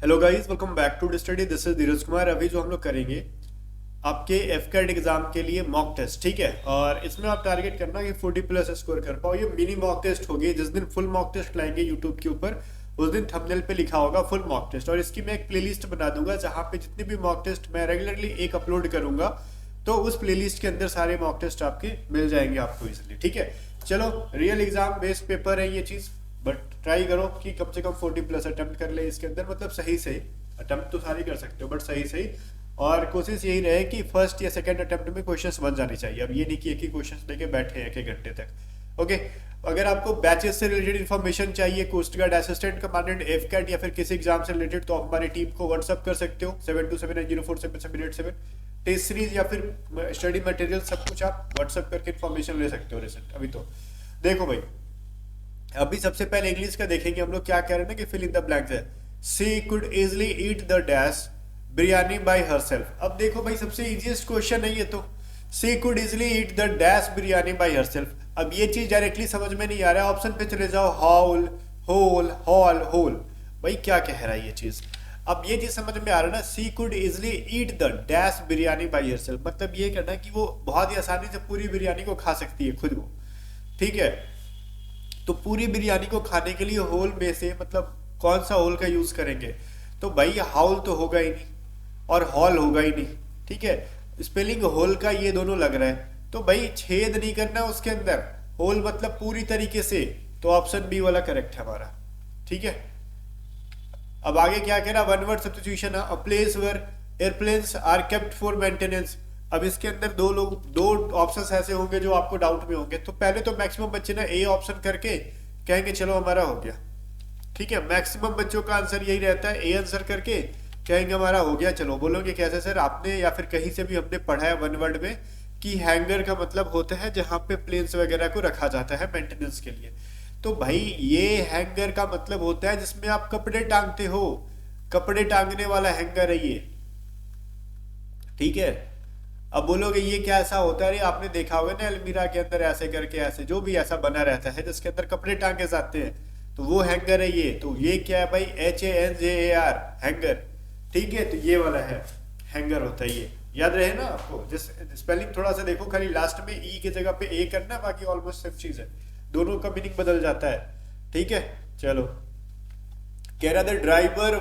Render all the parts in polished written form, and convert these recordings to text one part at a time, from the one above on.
Hello guys, welcome back to study. This is Dheeraj Kumar. अभी जो हम लोग करेंगे आपके एफकेट एग्जाम के लिए मॉक टेस्ट, ठीक है। और इसमें आप टारगेट करना कि 40 प्लस स्कोर कर पाओ। ये मिनी मॉक टेस्ट होगी। जिस दिन फुल मॉक टेस्ट लाएंगे यूट्यूब के ऊपर, उस दिन थंबनेल पे लिखा होगा फुल मॉक टेस्ट। और इसकी मैं एक प्लेलिस्ट बना दूंगा जहाँ पे जितने भी मॉक टेस्ट मैं रेगुलरली एक अपलोड करूंगा, तो उस प्लेलिस्ट के अंदर सारे मॉक टेस्ट आपके मिल जाएंगे आपको इसलिए, ठीक है। चलो, रियल एग्जाम बेस्ड पेपर है ये चीज़, बट ट्राई करो कि कम से कम 40 प्लस अटेम्प्ट कर ले इसके अंदर। मतलब सही सही अटेम्प्ट तो सारे कर सकते हो, बट सही सही। और कोशिश यही रहे कि फर्स्ट या सेकंड अटेम्प्ट में क्वेश्चंस बन जाने चाहिए। अब ये नहीं कि एक ही क्वेश्चंस लेके बैठे हैं 1-1 घंटे तक। ओके, अगर आपको बैचेस से रिलेटेड इन्फॉर्मेशन चाहिए, coast guard assistant commandant, AFCAT या फिर किसी एग्जाम से रिलेटेड, तो आप हमारी टीम को व्हाट्सअप कर सकते हो 7279047787। टेस्ट सीरीज या फिर स्टडी मटेरियल सब कुछ आप व्हाट्सअप करके इन्फॉर्मेशन ले सकते हो रिसेंट। अभी तो देखो भाई, अभी सबसे पहले इंग्लिश का देखेंगे हम लोग। क्या कह रहे हैं ना कि फिल इन द ब्लैंक्स है। She could easily eat the dash biryani by herself. अब देखो भाई, सबसे इजीएस्ट क्वेश्चन है ये तो। She could easily eat the dash biryani by herself. अब ये चीज डायरेक्टली समझ में नहीं आ रहा है। ऑप्शन पे चले जाओ, हाउल, होल, हॉल, होल। भाई क्या कह रहा है ये चीज? अब ये चीज समझ में आ रहा है ना। She could easily eat the dash biryani by herself, मतलब ये कहना कि वो बहुत ही आसानी से पूरी बिरयानी को खा सकती है खुद वो, ठीक है। तो पूरी बिरयानी को खाने के लिए होल में से मतलब कौन सा होल का यूज करेंगे? तो भाई हाउल तो होगा ही नहीं और हॉल होगा ही नहीं, ठीक है। स्पेलिंग होल का ये दोनों लग रहा है, तो भाई छेद नहीं करना उसके अंदर। होल मतलब पूरी तरीके से, तो ऑप्शन बी वाला करेक्ट है हमारा, ठीक है। अब आगे क्या कह रहा? One word substitution, a place where airplanes are kept for maintenance. अब इसके अंदर दो ऑप्शंस ऐसे होंगे जो आपको डाउट में होंगे। तो पहले तो मैक्सिमम बच्चे ना ए ऑप्शन करके कहेंगे चलो हमारा हो गया, ठीक है। मैक्सिमम बच्चों का आंसर यही रहता है, ए आंसर करके कहेंगे हमारा हो गया। चलो बोलोगे कैसे सर? आपने या फिर कहीं से भी हमने पढ़ा है वन वर्ड में कि हैंगर का मतलब होता है जहां पे प्लेन्स वगैरह को रखा जाता है मेंटेनेंस के लिए। तो भाई ये हैंगर का मतलब होता है जिसमें आप कपड़े टांगते हो, कपड़े टांगने वाला हैंगर है ये, ठीक है। अब बोलोगे ये क्या ऐसा होता है? अरे आपने देखा होगा ना अलमीरा के अंदर ऐसे करके, ऐसे जो भी ऐसा बना रहता है जिसके अंदर कपड़े टांगे जाते हैं, तो वो हैंगर है ये। तो ये क्या है भाई? HANGAR, हैंगर, ठीक है। तो ये वाला है हैंगर होता है ये, याद रहे ना आपको। जिस स्पेलिंग थोड़ा सा देखो, खाली लास्ट में ई की जगह पे ए करना, बाकी ऑलमोस्ट सेम चीज है, दोनों का मीनिंग बदल जाता है, ठीक है। चलो, कह रहा था driver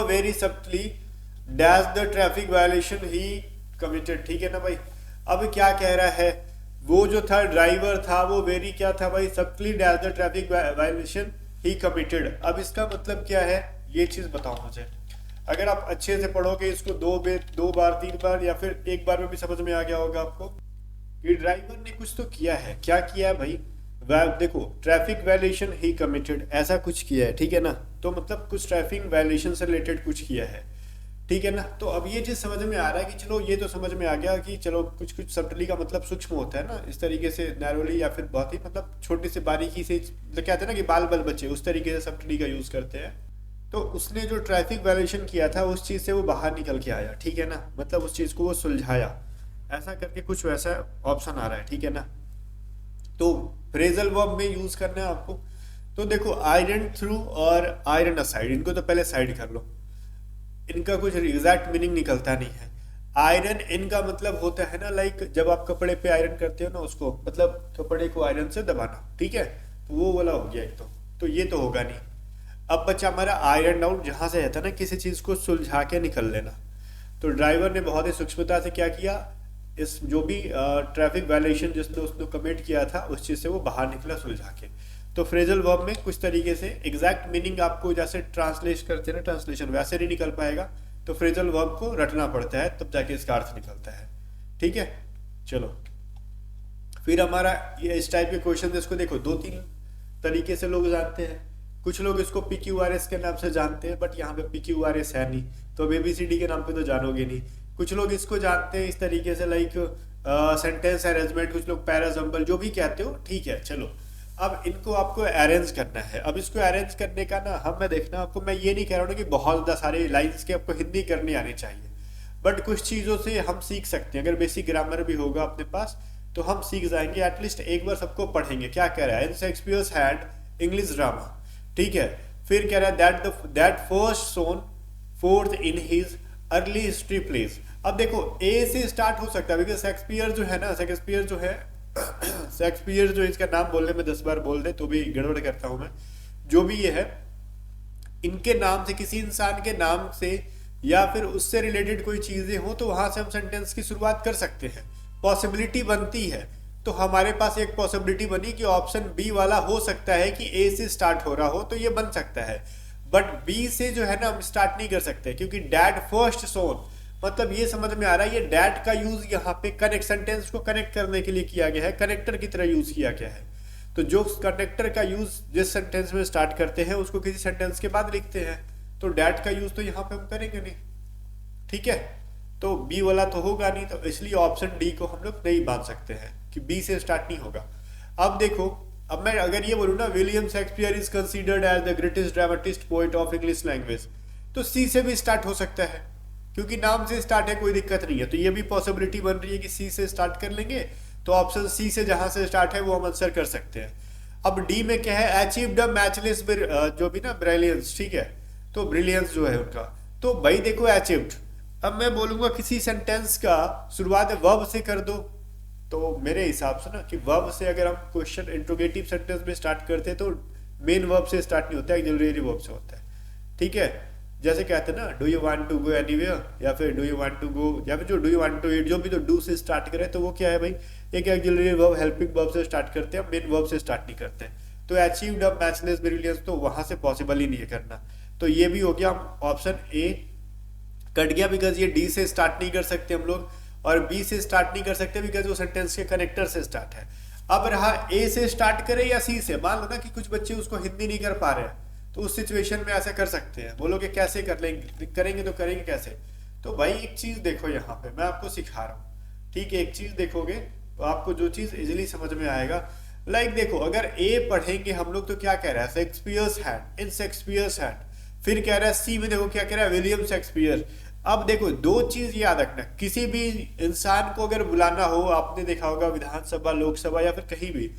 very subtly dash the traffic violation he committed, ठीक है ना भाई। अब क्या कह रहा है? वो जो था ड्राइवर था वो वेरी क्या था भाई? Subtly dash the traffic violation he committed. अब इसका मतलब क्या है ये चीज बताओ मुझे। अगर आप अच्छे से पढ़ोगे इसको दो बार 3 बार या फिर एक बार में भी समझ में आ गया होगा आपको कि ड्राइवर ने कुछ तो किया है। क्या किया है भाई? देखो, ट्रैफिक वायलेशन ही कमिटेड, ऐसा कुछ किया है, ठीक है ना। तो मतलब कुछ ट्रैफिक वायलेशन से रिलेटेड कुछ किया है, ठीक है ना। तो अब ये चीज समझ में आ रहा है कि चलो ये तो समझ में आ गया कि चलो कुछ कुछ सब्टली का मतलब सूक्ष्म होता है ना, इस तरीके से नैरोली या फिर बहुत ही मतलब छोटे से बारीकी से, तो कहते हैं ना कि बाल बल बचे, उस तरीके से सब्टली का यूज करते हैं। तो उसने जो ट्रैफिक वायलेशन किया था उस चीज से वो बाहर निकल के आया, ठीक है ना। मतलब उस चीज को वो सुलझाया, ऐसा करके कुछ वैसा ऑप्शन आ रहा है, ठीक है ना। तो फ्रेजल वर्ब में यूज करना है आपको। तो देखो, आयरन थ्रू और आयरन असाइड, इनको तो पहले साइड कर लो, इनका कुछ एग्जैक्ट मीनिंग निकलता नहीं है। आयरन इनका मतलब होता है ना, लाइक जब आप कपड़े पे आयरन करते हो ना, उसको मतलब कपड़े को आयरन से दबाना, ठीक है। तो वो वाला हो गया एक तो ये तो होगा नहीं। अब बच्चा हमारा आयरन डाउन, जहां से रहता है ना किसी चीज को सुलझा के निकल लेना। तो ड्राइवर ने बहुत ही सूक्ष्मता से क्या किया, इस जो भी ट्रैफिक वायलेशन जिसने उसने कमिट किया था उस चीज से वो बाहर निकला सुलझा के। तो फ्रेजल वर्ब में कुछ तरीके से एग्जैक्ट मीनिंग आपको जैसे ट्रांसलेट करते हैं ना, ट्रांसलेशन वैसे नहीं निकल पाएगा। तो फ्रेजल वर्ब को रटना पड़ता है, तब जाके इसका अर्थ निकलता है, ठीक है। चलो, फिर हमारा ये इस टाइप के क्वेश्चन, इसको देखो 2-3 तरीके से लोग जानते हैं। कुछ लोग इसको PQRS के नाम से जानते हैं, बट यहाँ पे PQRS है नहीं, तो ABCD के नाम पे तो जानोगे नहीं। कुछ लोग इसको जानते हैं इस तरीके से, लाइक सेंटेंस अरेंजमेंट, कुछ लोग पैराजम्बल, जो भी कहते हो, ठीक है। चलो, अब इनको आपको अरेंज करना है। अब इसको अरेंज करने का ना हमें देखना आपको, मैं ये नहीं कह रहा हूँ कि बहुत ज़्यादा सारे लाइन्स के आपको हिंदी करनी आनी चाहिए, बट कुछ चीज़ों से हम सीख सकते हैं। अगर बेसिक ग्रामर भी होगा अपने पास तो हम सीख जाएंगे। एटलीस्ट एक बार सबको पढ़ेंगे। क्या कह रहा है? In Shakespeare's had English drama, ठीक है। फिर कह रहा है that first son fourth in his early history place. अब देखो ए से स्टार्ट हो सकता है, बिकॉज शेक्सपियर जो है ना, शेक्सपियर जो है शेक्सपियर जो इसका नाम बोलने में 10 बार बोल दे तो भी गड़बड़ करता हूं मैं, जो भी ये है, इनके नाम से, किसी इंसान के नाम से या फिर उससे रिलेटेड कोई चीजें हो तो वहां से हम सेंटेंस की शुरुआत कर सकते हैं, पॉसिबिलिटी बनती है। तो हमारे पास एक पॉसिबिलिटी बनी कि ऑप्शन बी वाला हो सकता है कि ए से स्टार्ट हो रहा हो, तो ये बन सकता है। बट बी से जो है ना हम स्टार्ट नहीं कर सकते, क्योंकि डैड फर्स्ट सोन, मतलब ये समझ में आ रहा है, ये डैड का यूज यहाँ पे कनेक्ट, सेंटेंस को कनेक्ट करने के लिए किया गया है, कनेक्टर की तरह यूज किया गया है। तो जो कनेक्टर का यूज जिस सेंटेंस में स्टार्ट करते हैं उसको किसी सेंटेंस के बाद लिखते हैं, तो डैड का यूज तो यहाँ पे हम करेंगे नहीं, ठीक है। तो बी वाला तो होगा नहीं, तो इसलिए ऑप्शन डी को हम लोग नहीं मान सकते हैं कि बी से स्टार्ट नहीं होगा। अब देखो, अब मैं अगर ये बोलूँ ना William Shakespeare is considered as the greatest dramatist poet of English language, तो सी से भी स्टार्ट हो सकता है, क्योंकि नाम से स्टार्ट है, कोई दिक्कत नहीं है। तो ये भी पॉसिबिलिटी बन रही है कि सी से स्टार्ट कर लेंगे, तो ऑप्शन सी से जहां से स्टार्ट है वो हम आंसर कर सकते हैं। अब डी में क्या है, अचीव्ड अ मैचलेस, जो भी ना ब्रिलियंस, ठीक है, तो ब्रिलियंस जो है उनका, तो भाई देखो अचीव्ड, अब मैं बोलूंगा किसी सेंटेंस का शुरुआत वर्ब से कर दो, तो मेरे हिसाब से ना कि वर्ब से अगर हम क्वेश्चन इंट्रोगेटिव सेंटेंस में स्टार्ट करते हैं तो मेन वर्ब से स्टार्ट नहीं होता है, ऑक्सिलरी वर्ब से होता है, ठीक है। जैसे कहते हैं ना do you want to go anywhere, या फिर do you want to go, या फिर जो do you want to eat, जो भी तो डू से स्टार्ट करे तो वो क्या है भाई, एक ऑक्सिलरी वर्ब हेल्पिंग वर्ब से स्टार्ट करते हैं, मेन वर्ब से स्टार्ट नहीं करते हैं। तो अचीव्ड अ मैचलेस ब्रिलियंस तो वहां से पॉसिबल ही नहीं है करना, तो ये भी हो गया, ऑप्शन ए कट गया, बिकॉज ये डी से स्टार्ट नहीं कर सकते हम लोग, और बी से स्टार्ट नहीं कर सकते बिकॉज वो सेंटेंस के कनेक्टर से स्टार्ट है। अब रहा ए से स्टार्ट करे या सी से, मान लो ना कि कुछ बच्चे उसको हिंदी नहीं कर पा रहे हैं, तो उस सिचुएशन में ऐसा कर सकते हैं। बोलोगे कैसे कर लेंगे, करेंगे तो करेंगे कैसे, तो भाई एक चीज देखो यहाँ पे मैं आपको सिखा रहा हूँ, ठीक है। एक चीज देखोगे तो आपको जो चीज इजिली समझ में आएगा, लाइक देखो अगर ए पढ़ेंगे हम लोग तो क्या कह रहा है, Shakespeare's hand, in Shakespeare's hand, फिर कह रहा है सी में देखो क्या कह रहा है, विलियम शेक्सपियर। अब देखो दो चीज याद रखना, किसी भी इंसान को अगर बुलाना हो, आपने देखा होगा विधानसभा, लोकसभा या फिर कहीं भी,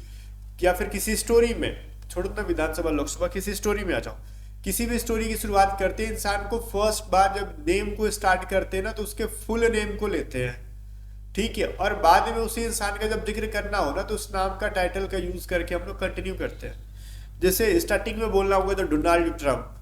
या फिर किसी स्टोरी में, छोड़ो ना विधानसभा लोकसभा, किसी स्टोरी में आ जाओ, किसी भी स्टोरी की शुरुआत करते हैं इंसान को फर्स्ट बार जब नेम को स्टार्ट करते हैं ना तो उसके फुल नेम को लेते हैं, ठीक है, और बाद में उसी इंसान का जब जिक्र करना हो ना तो उस नाम का टाइटल का यूज करके हम लोग कंटिन्यू करते हैं। जैसे स्टार्टिंग में बोलना होगा तो डोनाल्ड ट्रंप,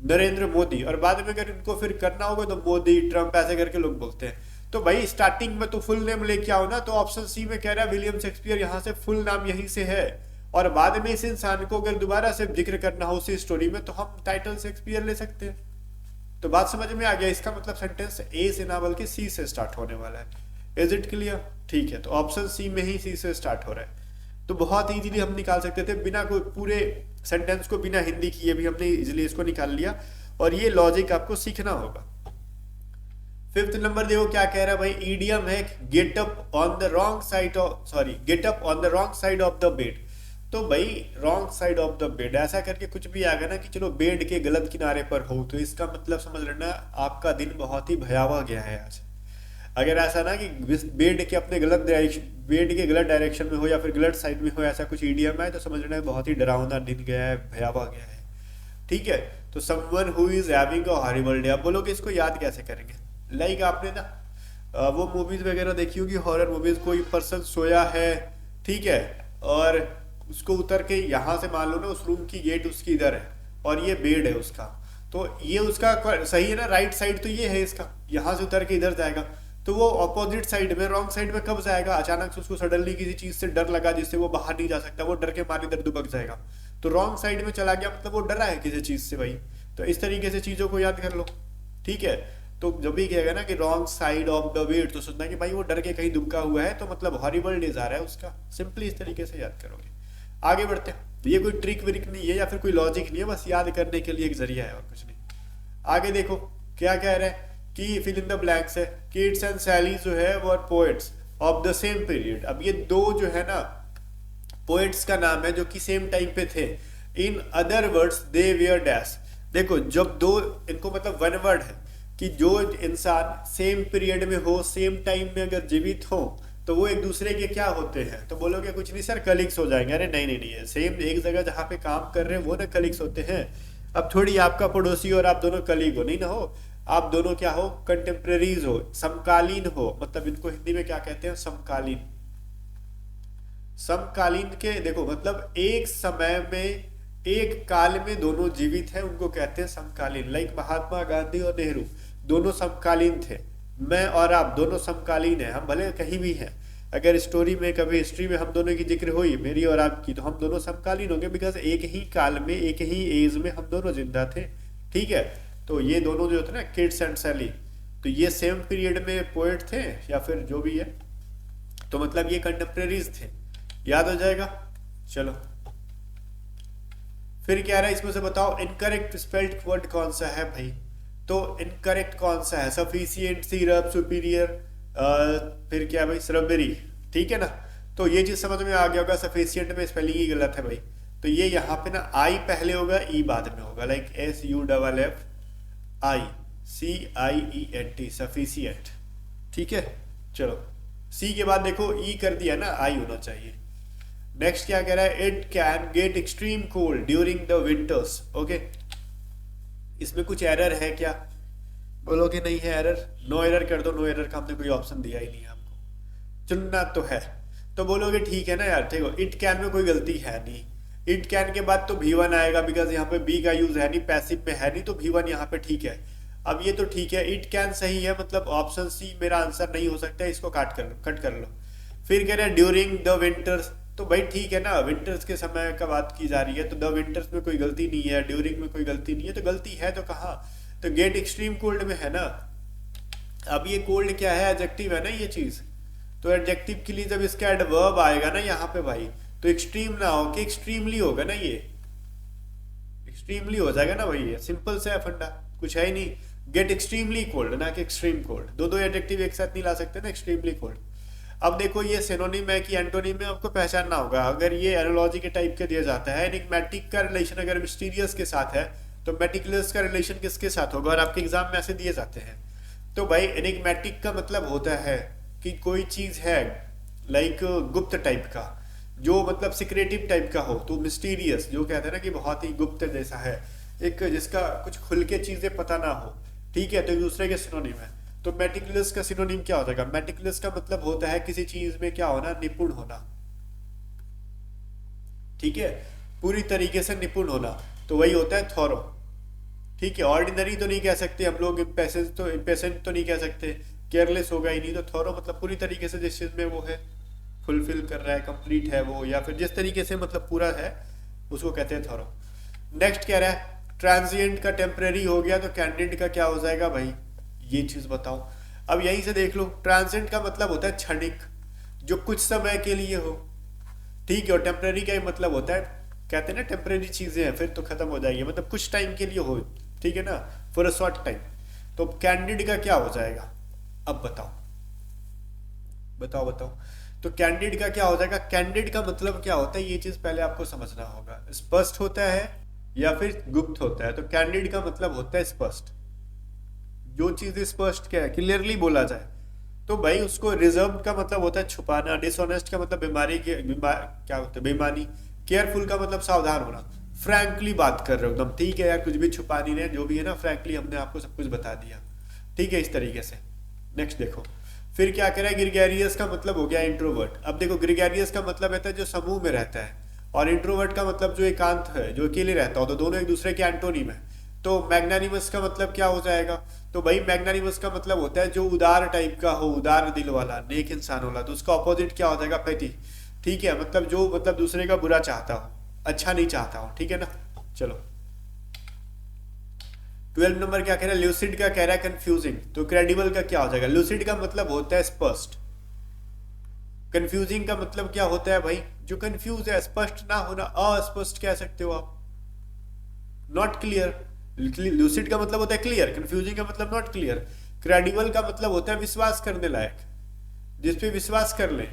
नरेंद्र मोदी, और बाद में अगर इनको फिर करना होगा तो मोदी, ट्रंप, ऐसे करके लोग बोलते हैं। तो भाई स्टार्टिंग में तो फुल नेम लेके आओ ना, तो ऑप्शन सी में कह रहा है विलियम शेक्सपियर, यहाँ से फुल नाम यहीं से है, और बाद में इस इंसान को अगर दोबारा से जिक्र करना हो उसी स्टोरी में तो हम टाइटल शेक्सपियर ले सकते हैं। तो बात समझ में आ गया, इसका मतलब सेंटेंस ए से ना बल्कि सी से स्टार्ट होने वाला है। इज इट क्लियर, ठीक है। तो ऑप्शन सी में ही सी से स्टार्ट हो रहा है, तो बहुत इजीली हम निकाल सकते थे, बिना कोई पूरे सेंटेंस को बिना हिंदी किए भी हमने इजीली इसको निकाल लिया, और ये लॉजिक आपको सीखना होगा। फिफ्थ नंबर देखो क्या कह रहा है भाई, ईडियम है get up on the wrong side of, sorry get up on the wrong side of the bed. तो भाई wrong side of the bed ऐसा करके कुछ भी आ गया ना कि चलो बेड के गलत किनारे पर हो, तो इसका मतलब समझ लेना आपका दिन बहुत ही भयावह गया है आज। अगर ऐसा ना कि बेड के अपने गलत डायरेक्शन, बेड के गलत डायरेक्शन में हो या फिर गलत साइड में हो, ऐसा कुछ ईडियम है तो समझ लेना बहुत ही डरावना दिन गया है, भयावह गया है, ठीक है। तो someone who is having a horrible day, आप बोलोगे इसको याद कैसे करेंगे, लाइक आपने ना वो मूवीज वगैरह देखी होगी, हॉरर मूवीज, कोई पर्सन सोया है, ठीक है, और उसको उतर के यहाँ से मान लो ना उस रूम की गेट उसकी इधर है और ये बेड है उसका, तो ये उसका सही है ना, राइट साइड तो ये है इसका, यहाँ से उतर के इधर जाएगा, तो वो अपोजिट साइड में, रॉन्ग साइड में कब जाएगा, अचानक से उसको सडनली किसी चीज से डर लगा जिससे वो बाहर नहीं जा सकता, वो डर के मारे इधर दुबक जाएगा, तो रॉन्ग साइड में चला गया, मतलब वो डरा है किसी चीज से भाई। तो इस तरीके से चीजों को याद कर लो, ठीक है। तो जब भी कहेगा ना कि wrong side of the bed, तो सुनना कि भाई वो डर के कहीं दुबका हुआ है, तो मतलब हॉरिबल डेज आ रहा है उसका, सिंपली इस तरीके से याद करोगे। आगे बढ़ते हैं, ये कोई ट्रिक विरिक नहीं है या फिर कोई लॉजिक नहीं है, बस याद करने के लिए एक जरिया है और कुछ नहीं। आगे देखो क्या कह रहे हैं कि फिल इन द ब्लैंक्स है, किड्स एंड सैली जो है वो poets of the same period. अब ये दो जो है ना पोएट्स का नाम है जो कि सेम टाइम पे थे। In other words they were dash. देखो जब दो, इनको मतलब वन वर्ड है कि जो इंसान सेम पीरियड में हो, सेम टाइम में अगर जीवित हो, तो वो एक दूसरे के क्या होते हैं, तो बोलोगे कुछ नहीं सर कलीग्स हो जाएंगे। अरे नहीं नहीं नहीं, सेम एक जगह जहाँ पे काम कर रहे हैं वो ना कलीग्स होते हैं। अब थोड़ी आपका पड़ोसी और आप दोनों कलीग हो, नहीं ना हो, आप दोनों क्या हो, कंटेम्प्रेरीज हो, समकालीन हो, मतलब इनको हिंदी में क्या कहते हैं, समकालीन। समकालीन के देखो मतलब एक समय में, एक काल में दोनों जीवित हैं, उनको कहते हैं समकालीन। लाइक महात्मा गांधी और नेहरू दोनों समकालीन थे, मैं और आप दोनों समकालीन हैं, हम भले कहीं भी हैं, अगर स्टोरी में कभी हिस्ट्री में हम दोनों की जिक्र हुई मेरी और आपकी, तो हम दोनों समकालीन होंगे, बिकॉज एक ही काल में एक ही एज में हम दोनों जिंदा थे। ठीक है, तो ये दोनों जो थे ना, किड्स एंड सैली, तो ये सेम पीरियड में पोएट थे या फिर जो भी है, तो मतलब ये कंटेम्प्रेरीज थे, याद हो जाएगा। चलो फिर क्या रहा है, इसमें से बताओ इनकरेक्ट स्पेल्ड वर्ड कौन सा है भाई, तो इनकरेक्ट कौन सा है, सफिशिएंट, सिरप, सुपीरियर, फिर क्या भाई, स्ट्रॉबेरी, ठीक है ना। तो ये चीज समझ में आ गया होगा, सफिशिएंट में स्पेलिंग ही गलत है भाई, तो ये यहाँ पे ना आई पहले होगा, ई बाद में होगा, लाइक SUFFICIENT, सफिशिएंट। ठीक है, चलो सी के बाद देखो ई कर दिया ना, आई होना चाहिए। नेक्स्ट क्या कह रहा है, it can get extreme cold during the winters. Okay, इसमें कुछ एरर है क्या, बोलोगे नहीं है एरर, नो एरर कर दो, नो एरर का हमने कोई ऑप्शन दिया ही नहीं है आपको, चुनना तो है, तो बोलोगे ठीक है ना यार, ठीक है, इट कैन में कोई गलती है नहीं, इट कैन के बाद तो V1 आएगा, बिकॉज यहाँ पे बी का यूज है नहीं, पैसिव में है नहीं, तो V1 यहाँ पे ठीक है। अब ये तो ठीक है, इट कैन सही है, मतलब ऑप्शन सी मेरा आंसर नहीं हो सकता, इसको कट कर लो। फिर कह रहे हैं ड्यूरिंग द विंटर्स, तो भाई ठीक है ना, विंटर्स के समय का बात की जा रही है, तो द विंटर्स में कोई गलती नहीं है, ड्यूरिंग में कोई गलती नहीं है, तो गलती है तो कहाँ, तो गेट एक्सट्रीम कोल्ड में है ना। अब ये कोल्ड क्या है, एडजेक्टिव है ना ये चीज, तो एडजेक्टिव के लिए जब इसका एडवर्ब आएगा ना यहाँ पे भाई, तो एक्सट्रीम ना हो कि एक्सट्रीमली होगा ना, ये एक्सट्रीमली हो जाएगा ना भाई, ये सिंपल से है फंडा, कुछ है ही नहीं। गेट एक्सट्रीमली कोल्ड ना कि एक्सट्रीम कोल्ड, दो एडजेक्टिव एक साथ नहीं ला सकते ना, एक्सट्रीमली कोल्ड। अब देखो ये सिनोनिम है कि एंटोनिम में, आपको पहचानना होगा, अगर ये एनालॉजी के टाइप का दिया जाता है, एनिग्मेटिक का रिलेशन अगर मिस्टीरियस के साथ है, तो मेटिकुलस का रिलेशन किसके साथ होगा, और आपके एग्जाम में ऐसे दिए जाते हैं। तो भाई एनिग्मेटिक का मतलब होता है कि कोई चीज है लाइक गुप्त टाइप का, जो मतलब सिक्रेटिव टाइप का हो, तो मिस्टीरियस जो कहते हैं ना कि बहुत ही गुप्त जैसा है, एक जिसका कुछ खुल के चीजें पता ना हो, ठीक है, तो एक दूसरे के सिनोनिम है। तो मेटिकुलस का सिनोनिम क्या हो जाएगा, मेटिकुलस का मतलब होता है किसी चीज में क्या होना, निपुण होना, ठीक है, पूरी तरीके से निपुण होना, तो वही होता है थॉरो। ठीक है, ऑर्डिनरी तो नहीं कह सकते हम लोग, इम्पेशेंट तो नहीं कह सकते, केयरलेस होगा ही नहीं, तो थॉरो मतलब पूरी तरीके से जिस चीज में वो है फुलफिल कर रहा है, कंप्लीट है वो, या फिर जिस तरीके से मतलब पूरा है, उसको कहते हैं थॉरो। नेक्स्ट कह रहा है ट्रांजिएंट का टेम्परेरी हो गया, तो कैंडिड का क्या हो जाएगा भाई, ये चीज बताओ। अब यहीं से देख लो, ट्रांजिएंट का मतलब होता है क्षणिक, जो कुछ समय के लिए हो, ठीक है, और टेम्परेरी का ही मतलब होता है, कहते हैं ना टेम्परेरी चीजें हैं फिर तो खत्म हो जाएगी, मतलब कुछ टाइम के लिए हो, ठीक है ना, फॉर अ शॉर्ट टाइम। तो कैंडिड का क्या हो जाएगा, अब बताओ बताओ बताओ, तो कैंडिड का क्या हो जाएगा, कैंडिड का मतलब क्या होता है, ये चीज पहले आपको समझना होगा, स्पष्ट होता है या फिर गुप्त होता है, तो कैंडिड का मतलब होता है स्पष्ट, जो चीज स्पष्ट क्या है, क्लियरली बोला जाए, तो भाई उसको रिजर्व का मतलब होता है छुपाना, डिसऑनेस्ट का मतलब क्या होता है, बेईमानी, केयरफुल का मतलब सावधान होना, फ्रैंकली बात कर रहे हो एकदम, ठीक है यार, कुछ भी छुपा नहीं रहे, जो भी है ना, फ्रैंकली हमने आपको सब कुछ बता दिया, ठीक है, इस तरीके से। नेक्स्ट देखो, फिर क्या कह रहा है, ग्रिगेरियस का मतलब हो गया इंट्रोवर्ट। अब देखो ग्रिगेरियस का मतलब रहता है जो समूह में रहता है, और इंट्रोवर्ट का मतलब जो एकांत है, जो अकेले रहता हो, तो दोनों एक दूसरे के एंटोनिम है। तो मैग्नानिमस का मतलब क्या हो जाएगा, तो भाई मैग्नानिमस का मतलब होता है जो उदार टाइप का हो, उदार दिल वाला, नेक इंसान वाला, तो उसका ऑपोजिट क्या हो जाएगा, पैटी, ठीक है, मतलब जो मतलब दूसरे का बुरा चाहता हो, अच्छा नहीं चाहता हो, ठीक है ना। चलो 12 नंबर क्या कह रहा है, ल्यूसिड का कह रहा है कंफ्यूजिंग, तो क्रेडिबल का क्या हो जाएगा, ल्यूसिड का मतलब होता है स्पष्ट, कंफ्यूजिंग का मतलब क्या होता है भाई, जो कंफ्यूज है, स्पष्ट ना होना, अस्पष्ट कह सकते हो आप, नॉट क्लियर। लूसिड का मतलब होता है क्लियर, कंफ्यूजिंग का मतलब नॉट क्लियर, क्रेडिबल का मतलब होता है विश्वास करने लायक, जिसपे विश्वास कर ले,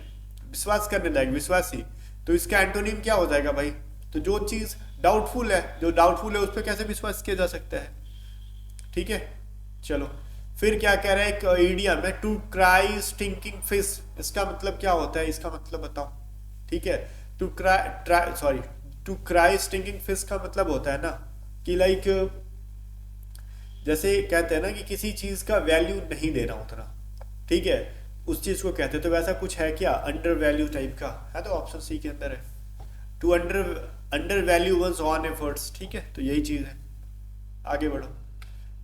विश्वास करने लायक, विश्वासी। तो इसका एंटोनिम क्या हो जाएगा भाई, तो जो चीज डाउटफुल है, जो डाउटफुल है उस पर कैसे विश्वास किया जा सकता है, ठीक है। चलो फिर क्या कह रहा है, एक इडियम है, टू क्राई स्टिंकिंग फिश, इसका मतलब क्या होता है, इसका मतलब बताओ, ठीक है। टू क्राई स्टिंकिंग फिश का मतलब होता है ना कि लाइक जैसे कहते हैं ना कि किसी चीज का वैल्यू नहीं देना उतना, ठीक है, उस चीज को कहते हैं। तो वैसा कुछ है क्या अंडर वैल्यू टाइप का है, तो ऑप्शन सी के अंदर है, to undervalue one's own efforts, ठीक है, तो यही चीज है। आगे बढ़ो,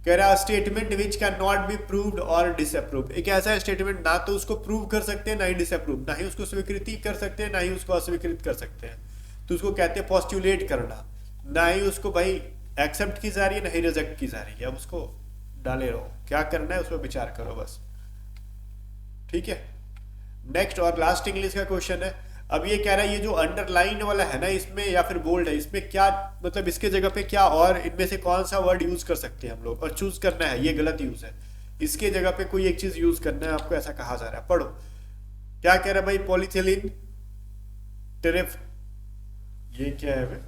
कह रहा statement which can not be proved और डिसअप्रूव्ड। एक ऐसा स्टेटमेंट ना तो उसको प्रूव कर सकते हैं ना ही डिसअप्रूव, ना ही उसको स्वीकृति कर सकते हैं ना ही उसको अस्वीकृत कर सकते हैं, तो उसको कहते हैं पोस्टुलेट करना, ना ही उसको भाई एक्सेप्ट की जा रही है ना ही रिजेक्ट की जा रही है, अब उसको डाले रहो, क्या करना है उसमें विचार करो बस, ठीक है। नेक्स्ट और लास्ट इंग्लिश का क्वेश्चन है। अब ये कह रहा है ये जो अंडरलाइन वाला है ना इसमें या फिर बोल्ड है, इसमें क्या मतलब इसके जगह पे क्या और इनमें से कौन सा वर्ड यूज कर सकते हैं हम लोग, और चूज करना है, ये गलत यूज है, इसके जगह पे कोई एक चीज यूज करना है आपको, ऐसा कहा जा रहा है। पढ़ो क्या कह रहा है भाई, पॉलीथिलीन टेरिफ, ये क्या है भाई,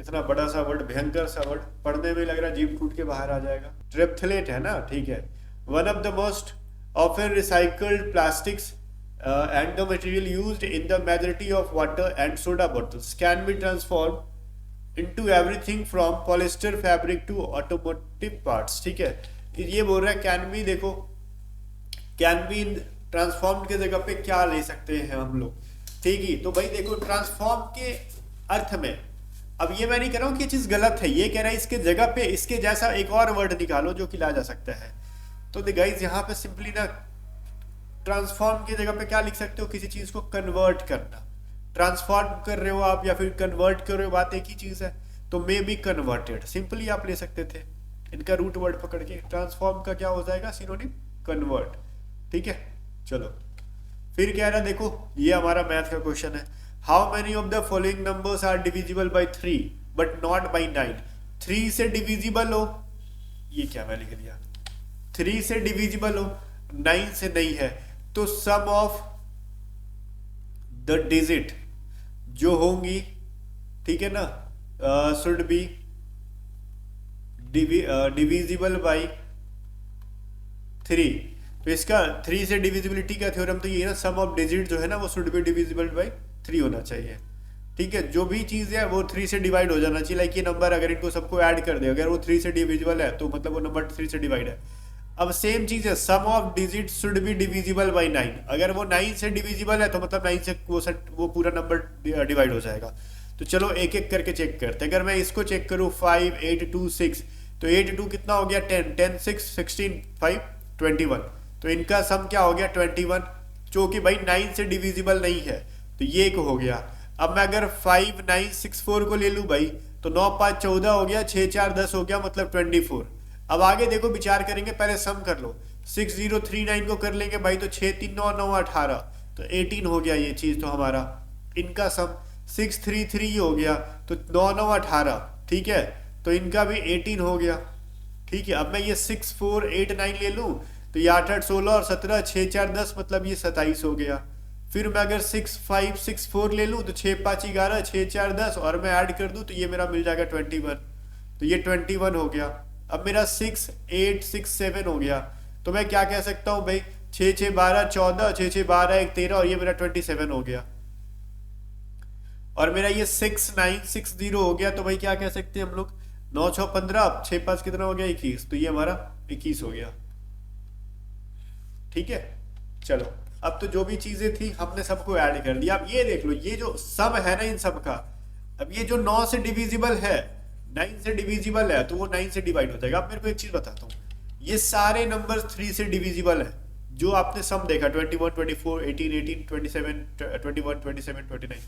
इतना बड़ा सा वर्ड, भयंकर सा वर्ड, पढ़ने में लग रहा है जीभ टूट के बाहर आ जाएगा। ट्रेप्थलेट है ना, ठीक है। One of the most often recycled plastics and the material used in the majority of water and soda bottles can be transformed into everything from polyester fabric to automotive parts, ठीक है। ये बोल रहा है कैन बी, देखो can be transform के जगह पे क्या ले सकते हैं हम लोग, ठीक ही। तो भाई देखो ट्रांसफॉर्म के अर्थ में, अब ये मैं नहीं कह रहा हूँ कि ये चीज गलत है, ये कह रहा है इसके जगह पे इसके जैसा एक और वर्ड निकालो जो कि ला जा सकता है। तो गाइस यहाँ पे सिंपली ना ट्रांसफॉर्म की जगह पे क्या लिख सकते हो, किसी चीज को कन्वर्ट करना, ट्रांसफॉर्म कर रहे हो आप या फिर कन्वर्ट कर रहे हो, बात एक ही चीज है, तो मे बी कन्वर्टेड सिंपली आप ले सकते थे, इनका रूट वर्ड पकड़ के। ट्रांसफॉर्म का क्या हो जाएगा सिनोनिम, कन्वर्ट, ठीक है। चलो फिर कह रहा देखो ये हमारा मैथ का क्वेश्चन है, how many of the following numbers are divisible by 3 but not by 9। 3 से डिविजिबल हो, ये क्या मैं लिख दिया, 3 से डिविजिबल हो 9 से नहीं है, तो सम ऑफ द डिजिट जो होंगी, ठीक है ना, शुड बी डिविजिबल बाय 3। तो इसका 3 से डिविजिबिलिटी का थ्योरम तो ये है ना, सम ऑफ डिजिट जो है ना वो शुड बी डिविजिबल बाय 3 होना चाहिए, ठीक है। जो भी चीज है वो 3 से डिवाइड हो जाना चाहिए, लाइक ये नंबर अगर इनको सबको ऐड कर दे, अगर वो 3 से डिविजिबल है तो मतलब वो नंबर 3 से डिवाइड है। अब सेम चीज है, sum of digit should be divisible by 9, अगर वो 9 से डिविजिबल है तो मतलब 9 से वो पूरा नंबर डिवाइड हो जाएगा। तो चलो एक एक करके चेक करते हैं। अगर मैं इसको चेक करूँ 5 8 2 6, तो 8 2 कितना हो गया 10 10 6 16 5 21, तो इनका सम क्या हो गया 21, जो कि भाई 9 से डिविजिबल नहीं है, तो ये एक हो गया। अब मैं अगर 5 9 6 4 को ले लूँ भाई, तो 9 5 14 हो गया, 6 4 10 हो गया, मतलब 24। अब आगे देखो विचार करेंगे, पहले सम कर लो, 6 0 3 9 को कर लेंगे भाई, तो 6 3 9 9 18, तो 18 हो गया ये चीज, तो हमारा इनका सम 6 3 3 हो गया, तो 9 9 18, ठीक है, तो इनका भी 18 हो गया, ठीक है। अब मैं ये 6 4 8 9 ले लूं, तो ये 8 8 16 और 17 6 4 10, मतलब ये 27 हो गया। फिर मैं अगर 6 5 6 4 ले लूं, तो 6 5 11 6 4 10, और मैं ऐड कर दूं तो ये मेरा मिल जाएगा 21, तो ये 21 हो गया। अब मेरा 6 8 6 7 हो गया, तो मैं क्या कह सकता हूं भाई, 6 6 12 14 6 6 12 1 13, और ये मेरा 27 हो गया। और मेरा ये 6 9 6 0 हो गया, तो भाई क्या कह सकते हैं हम लोग, 9 6 15, 6 5 कितना हो गया 21, तो ये हमारा 21 हो गया, ठीक है। चलो अब तो जो भी चीजें थी हमने सबको ऐड कर दिया। अब ये देख लो, ये जो सम है ना इन सब का, अब ये जो 9 से डिविजिबल है, 9 से डिविजिबल है, तो वो 9 से डिवाइड हो जाएगा। अब मेरे को एक चीज बताता हूँ, ये सारे नंबर 3 से डिविजिबल है, जो आपने सम देखा 21 24 18 18 27 21 27 29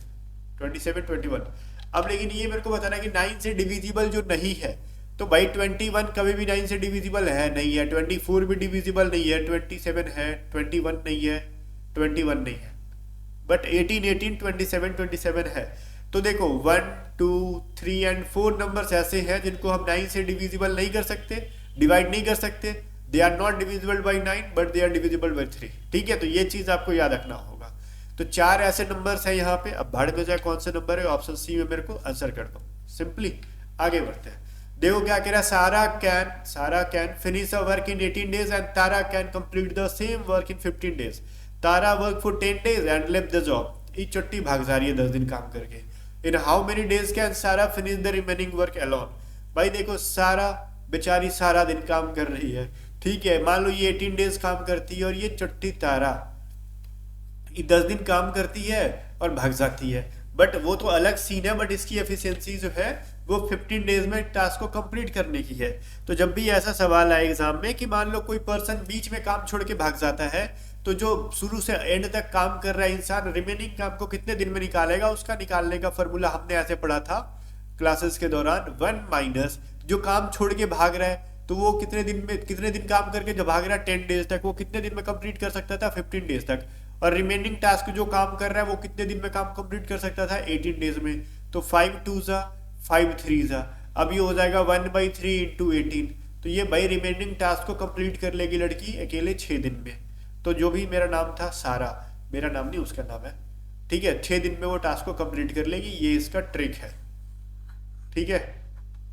27 21। अब लेकिन ये मेरे को बताना है कि 9 से डिविजिबल जो नहीं है, तो भाई 21 कभी भी 9 से डिविजिबल है नहीं है, 24 भी डिविजिबल नहीं है, 27 है, 21 नहीं है, 21 नहीं है, बट 18 18 27 27 है। तो देखो 1 2 3 एंड 4 नंबर्स ऐसे हैं जिनको हम 9 से डिविजिबल नहीं कर सकते, डिवाइड नहीं कर सकते, they are not divisible by 9 but they are divisible by 3, ठीक है। तो ये चीज आपको याद रखना होगा। तो 4 ऐसे नंबर्स हैं यहाँ पे। अब भाड़ में जाए कौन से नंबर है, ऑप्शन सी में मेरे को आंसर कर दो, सिंपली आगे बढ़ते हैं। देखो क्या कह रहा है, सारा can finish a work in 18 days and Tara can complete the same work in 15 days. Tara work for 10 days and left the job. ये चट्टी भाग जा रही है 10 दिन काम करके। In how many days can Sara finish the remaining work alone. भाई देखो सारा, बेचारी सारा दिन काम कर रही है, ठीक है, मान लो ये 18 डेज काम करती है, और ये चट्टी तारा ये 10 दिन काम करती है और भाग जाती है। बट वो तो अलग सीन है, बट इसकी एफिशिएंसी जो है वो 15 डेज में टास्क को कंप्लीट करने की है। तो जब भी ऐसा सवाल आए एग्जाम में कि मान लो कोई पर्सन बीच में काम छोड़ के भाग जाता है, तो जो शुरू से एंड तक काम कर रहा है इंसान रिमेनिंग काम को कितने दिन में निकालेगा, उसका निकालने का फॉर्मूला हमने ऐसे पढ़ा था क्लासेस के दौरान, 1 माइनस जो काम छोड़ के भाग रहा है, तो वो कितने दिन काम करके जो भाग रहा है 10 डेज तक, वो कितने दिन में कंप्लीट कर सकता था 15 डेज तक। और रिमेनिंग टास्क जो काम कर रहा है वो कितने दिन में काम कंप्लीट कर सकता था 18 डेज में। तो 5 2 जा 5 3 जा, अब ये हो जाएगा 1/3 इंटू 18। तो ये भाई रिमेनिंग टास्क को कंप्लीट कर लेगी लड़की अकेले 6 दिन में। तो जो भी मेरा नाम था सारा, मेरा नाम नहीं उसका नाम है, ठीक है, 6 दिन में वो टास्क को कंप्लीट कर लेगी, ये इसका ट्रिक है, ठीक है।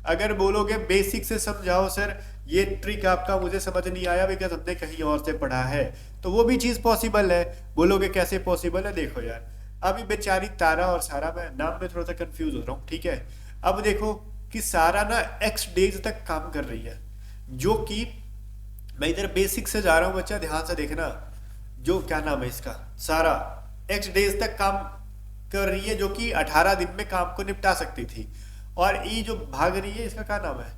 अगर बोलोगे बेसिक से समझाओ सर ये ट्रिक आपका मुझे समझ नहीं आया बिकॉज हमने कहीं और से पढ़ा है, तो वो भी चीज पॉसिबल है। बोलोगे कैसे पॉसिबल है, देखो यार अभी बेचारी तारा और सारा, मैं नाम में थोड़ा सा कंफ्यूज हो रहा हूँ, ठीक है। अब देखो कि सारा ना x डेज तक काम कर रही है, जो कि मैं इधर बेसिक से जा रहा हूँ बच्चा, ध्यान से देखना, जो क्या नाम है इसका, सारा x डेज तक काम कर रही है, जो कि 18 दिन में काम को निपटा सकती थी। और ये जो भाग रही है इसका क्या नाम है,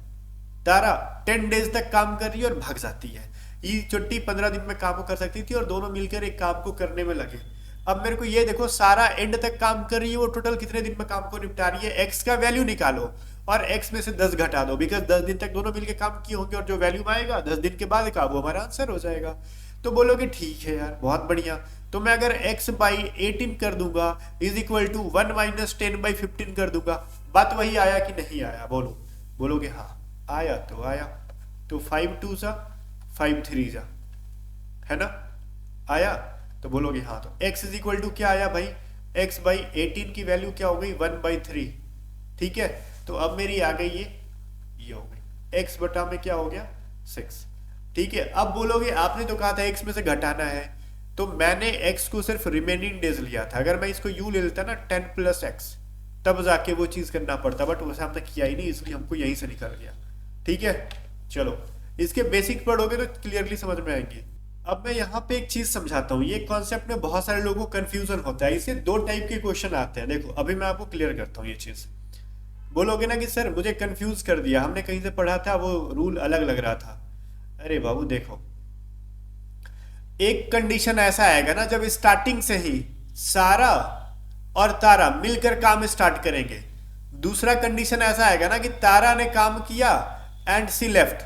तारा, 10 डेज तक काम कर रही है और भाग जाती है। ये चुट्टी 15 दिन में काम को कर सकती थी और दोनों मिलकर एक काम को करने में लगे। अब मेरे को ये देखो सारा एंड तक काम कर रही है, वो टोटल कितने दिन में काम को निपटा रही है, एक्स का वैल्यू निकालो और एक्स में से 10 घटा दो, बिकॉज 10 दिन तक दोनों मिलकर काम किए होंगे और जो वैल्यू आएगा 10 दिन के बाद का वो हमारा आंसर हो जाएगा। तो बोलोगे ठीक है यार बहुत बढ़िया, तो मैं अगर x बाई 18 कर दूंगा इज इक्वल टू 1 माइनस 10/15 कर दूंगा, बात वही आया कि नहीं आया, बोलोगे हाँ आया, तो आया, तो 5 2 जा 5 3 जा, है ना, आया, तो बोलोगे हाँ। तो x इज इक्वल टू क्या आया भाई, x बाई 18 की वैल्यू क्या हो गई 1/3, ठीक है। तो अब मेरी आ गई ये हो गई x बटा में क्या हो गया 6, ठीक है। अब बोलोगे आपने तो कहा था x में से घटाना है, तो मैंने x को सिर्फ रिमेनिंग डेज लिया था, अगर मैं इसको u ले लेता ना 10 + x, तब जाके वो चीज करना पड़ता, बट वैसे हमने किया ही नहीं, इसलिए हमको यहीं से निकल गया, ठीक है। चलो इसके बेसिक पढ़ोगे तो क्लियरली समझ में आएंगे। अब मैं यहाँ पे एक चीज समझाता हूँ, ये कॉन्सेप्ट में बहुत सारे लोगों को कंफ्यूजन होता है, इससे 2 टाइप के क्वेश्चन आते हैं। देखो अभी मैं आपको क्लियर करता हूँ ये चीज। बोलोगे ना कि सर मुझे कंफ्यूज कर दिया, हमने कहीं से पढ़ा था वो रूल अलग लग रहा था। अरे बाबू देखो, एक कंडीशन ऐसा आएगा ना जब स्टार्टिंग से ही सारा और तारा मिलकर काम स्टार्ट करेंगे, दूसरा कंडीशन ऐसा आएगा ना कि तारा ने काम किया एंड सी लेफ्ट,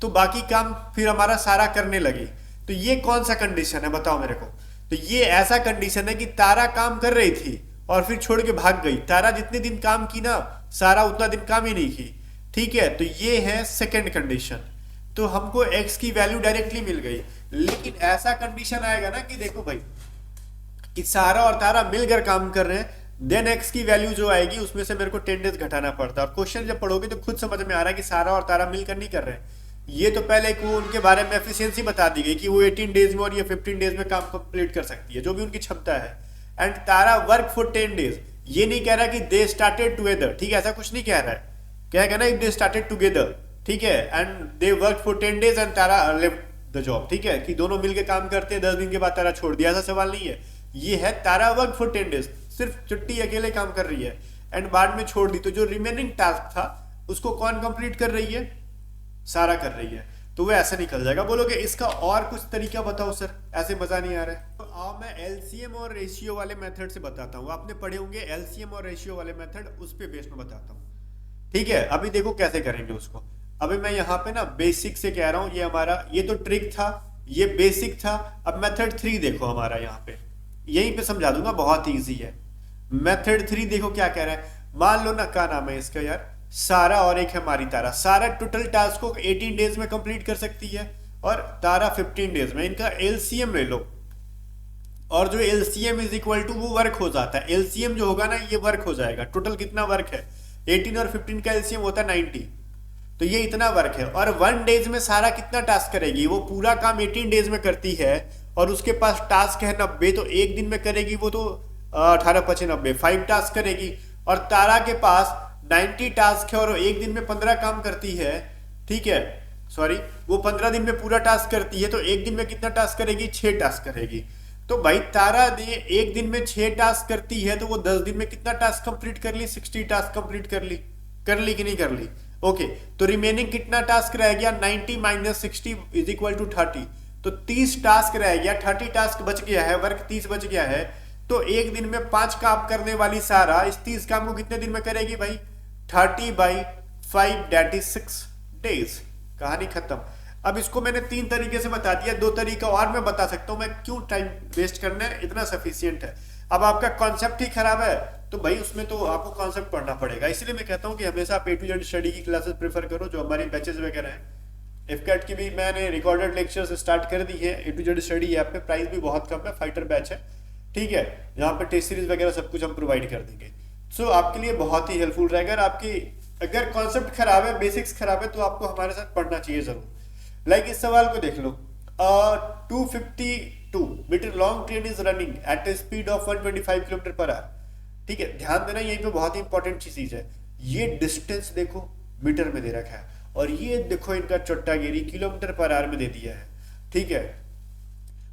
तो बाकी काम फिर हमारा सारा करने लगी। तो ये कौन सा कंडीशन है बताओ मेरे को। तो ये ऐसा कंडीशन है कि तारा काम कर रही थी और फिर छोड़ के भाग गई, तारा जितने दिन काम की ना सारा उतना दिन काम ही नहीं की, ठीक है। तो ये है सेकेंड कंडीशन, तो हमको x की वैल्यू डायरेक्टली मिल गई। लेकिन ऐसा कंडीशन आएगा ना कि देखो भाई कि सारा और तारा मिलकर काम कर रहे हैं, देन x की वैल्यू जो आएगी उसमें से मेरे को 10 डेज घटाना पड़ता है। और क्वेश्चन जब पढ़ोगे तो खुद समझ में आ रहा है कि सारा और तारा मिलकर नहीं कर रहे हैं, ये तो पहले को उनके बारे में एफिशिएंसी बता दी गई कि वो 18 डेज में और ये 15 डेज में काम कंप्लीट कर सकती है, जो भी उनकी क्षमता है। And Tara work for 10 days, ये नहीं कह रहा कि दे स्टार्टेड टुगेदर, ठीक है, ऐसा कुछ नहीं कह रहा है, क्या कहना है दे स्टार्टेड टुगेदर, ठीक है, and they work for 10 days and Tara left the job, ठीक है, कि दोनों मिलकर काम करते हैं, 10 दिन के बाद तारा छोड़ दिया, ऐसा सवाल नहीं है। ये है तारा वर्क फॉर 10 डेज, सिर्फ चुट्टी अकेले काम कर रही है एंड बाद में छोड़ दी, तो जो रिमेनिंग टास्क था उसको कौन कंप्लीट कर रही है, सारा कर रही है, तो वो ऐसा निकल जाएगा। बोलोगे इसका और कुछ तरीका बताओ सर, ऐसे मजा नहीं आ रहा है। तो आओ मैं एलसीएम और रेशियो वाले मेथड से बताता हूँ, आपने पढ़े होंगे एलसीएम और रेशियो वाले मेथड, उस पे बेस में बताता हूँ, ठीक है। अभी देखो कैसे करेंगे उसको। अभी मैं यहाँ पे ना बेसिक से कह रहा हूँ, ये हमारा ये तो ट्रिक था, ये बेसिक था। अब मेथड 3 देखो हमारा, यहाँ पे यहीं पे समझा दूंगा, बहुत ईजी है। मेथड 3 देखो क्या कह रहा है, मान लो ना क्या नाम है इसका यार, सारा और एक है हमारी तारा। सारा टोटल टास्क को 18 डेज में कंप्लीट कर सकती है और तारा 15 डेज में। इनका एलसीएम ले लो, और जो एलसीएम इज इक्वल टू वो वर्क हो जाता है, एलसीएम जो होगा ना ये वर्क हो जाएगा। टोटल कितना वर्क है, 18 और 15 का एलसीएम होता है 90, तो ये इतना वर्क है। और 1 डेज में सारा कितना टास्क करेगी, वो पूरा काम 18 डेज में करती है और उसके पास टास्क है 90, तो एक दिन में करेगी वो तो 18 × 5 = 90, 5 टास्क करेगी। और तारा के पास 90 टास्क है और वो एक दिन में 15 काम करती है, ठीक है, सॉरी, वो 15 दिन में पूरा टास्क करती है, तो एक दिन में कितना टास्क करेगी? 6 टास्क करेगी। तो भाई तारा ने एक दिन में 6 टास्क करती है, तो वो 10 दिन में कितना टास्क कंप्लीट कर ली? 60 टास्क कंप्लीट कर ली कि नहीं कर ली? ओके, तो रिमेनिंग कितना टास्क रह गया? 90 माइनस 60 इज इक्वल टू 30, तो 30 टास्क रह गया, 30 टास्क बच गया है, वर्क 30 बच गया है। तो एक दिन में 5 काम करने वाली सारा इस 30 काम को कितने दिन में करेगी भाई? 30/5 डेट इज 6 डेज। कहानी खत्म। अब इसको मैंने 3 तरीके से बता दिया, 2 तरीका और मैं बता सकता हूं, मैं क्यों टाइम वेस्ट करना है, इतना सफिशियंट है। अब आपका कॉन्सेप्ट ही खराब है तो भाई उसमें तो आपको कॉन्सेप्ट पढ़ना पड़ेगा। इसलिए मैं कहता हूं कि हमेशा आप A to Z स्टडी की क्लासेस प्रेफर करो, जो हमारी बैचेस वगैरह हैं। एफकैट की भी मैंने रिकॉर्डेड लेक्चर्स स्टार्ट कर दी है A to Z study app पे, प्राइस भी बहुत कम है, फाइटर बैच है, ठीक है, यहाँ पे टेस्ट सीरीज वगैरह सब कुछ हम प्रोवाइड कर देंगे। सो आपके लिए बहुत ही हेल्पफुल रहेगा। आपकी अगर कॉन्सेप्ट खराब है, बेसिक्स खराब है, तो आपको हमारे साथ पढ़ना चाहिए जरूर। लाइक इस सवाल को देख लो, 252 metre long train is running at a speed of 125 kilometre per hour, ठीक है, ध्यान देना यहीं पे बहुत ही इंपॉर्टेंट चीज है। ये डिस्टेंस देखो मीटर में दे रखा है, और ये देखो इनका चोट्टागिरी किलोमीटर पर आवर में दे दिया है, ठीक है।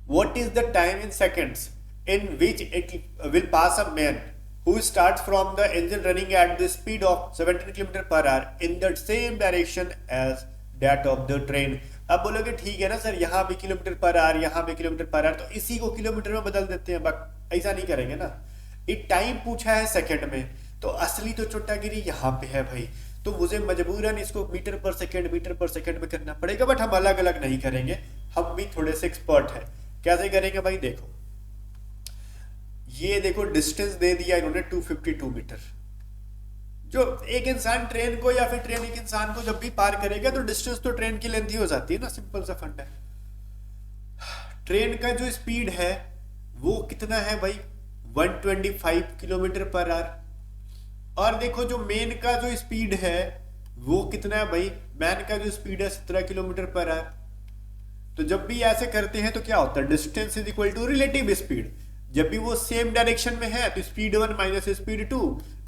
What is the time in seconds in which it will pass a man who starts from the engine running at the speed of 17 km per hour in the same direction as that of the train। अब बोलोगे ठीक है ना sir, यहाँ भी kilometre per our, यहाँ भी kilometre per our, तो इसी को किलोमीटर में बदल देते हैं, ऐसा नहीं करेंगे ना। ये टाइम पूछा है सेकंड में, तो असली तो चोट्टागिरी यहाँ पे है भाई, तो मुझे मजबूरन इसको मीटर पर सेकंड में करना पड़ेगा। बट हम अलग अलग नहीं करेंगे, हम भी थोड़े से एक्सपर्ट है। कैसे करेंगे भाई? देखो, ये देखो डिस्टेंस दे दिया इन्होंने 252 मीटर। जो एक इंसान ट्रेन को या फिर ट्रेन एक इंसान को जब भी पार करेगा तो डिस्टेंस तो ट्रेन की लेंथ ही हो जाती है ना, सिंपल सा फंड है। ट्रेन का जो स्पीड है वो कितना है भाई? 125 किलोमीटर पर आवर। और देखो जो मेन का जो स्पीड है वो कितना है भाई? मैन का जो स्पीड है 17 किलोमीटर पर आवर। तो जब भी ऐसे करते हैं तो क्या होता है? Distance is equal to relative speed. जब भी वो सेम डायरेक्शन में है तो speed 1 minus speed 2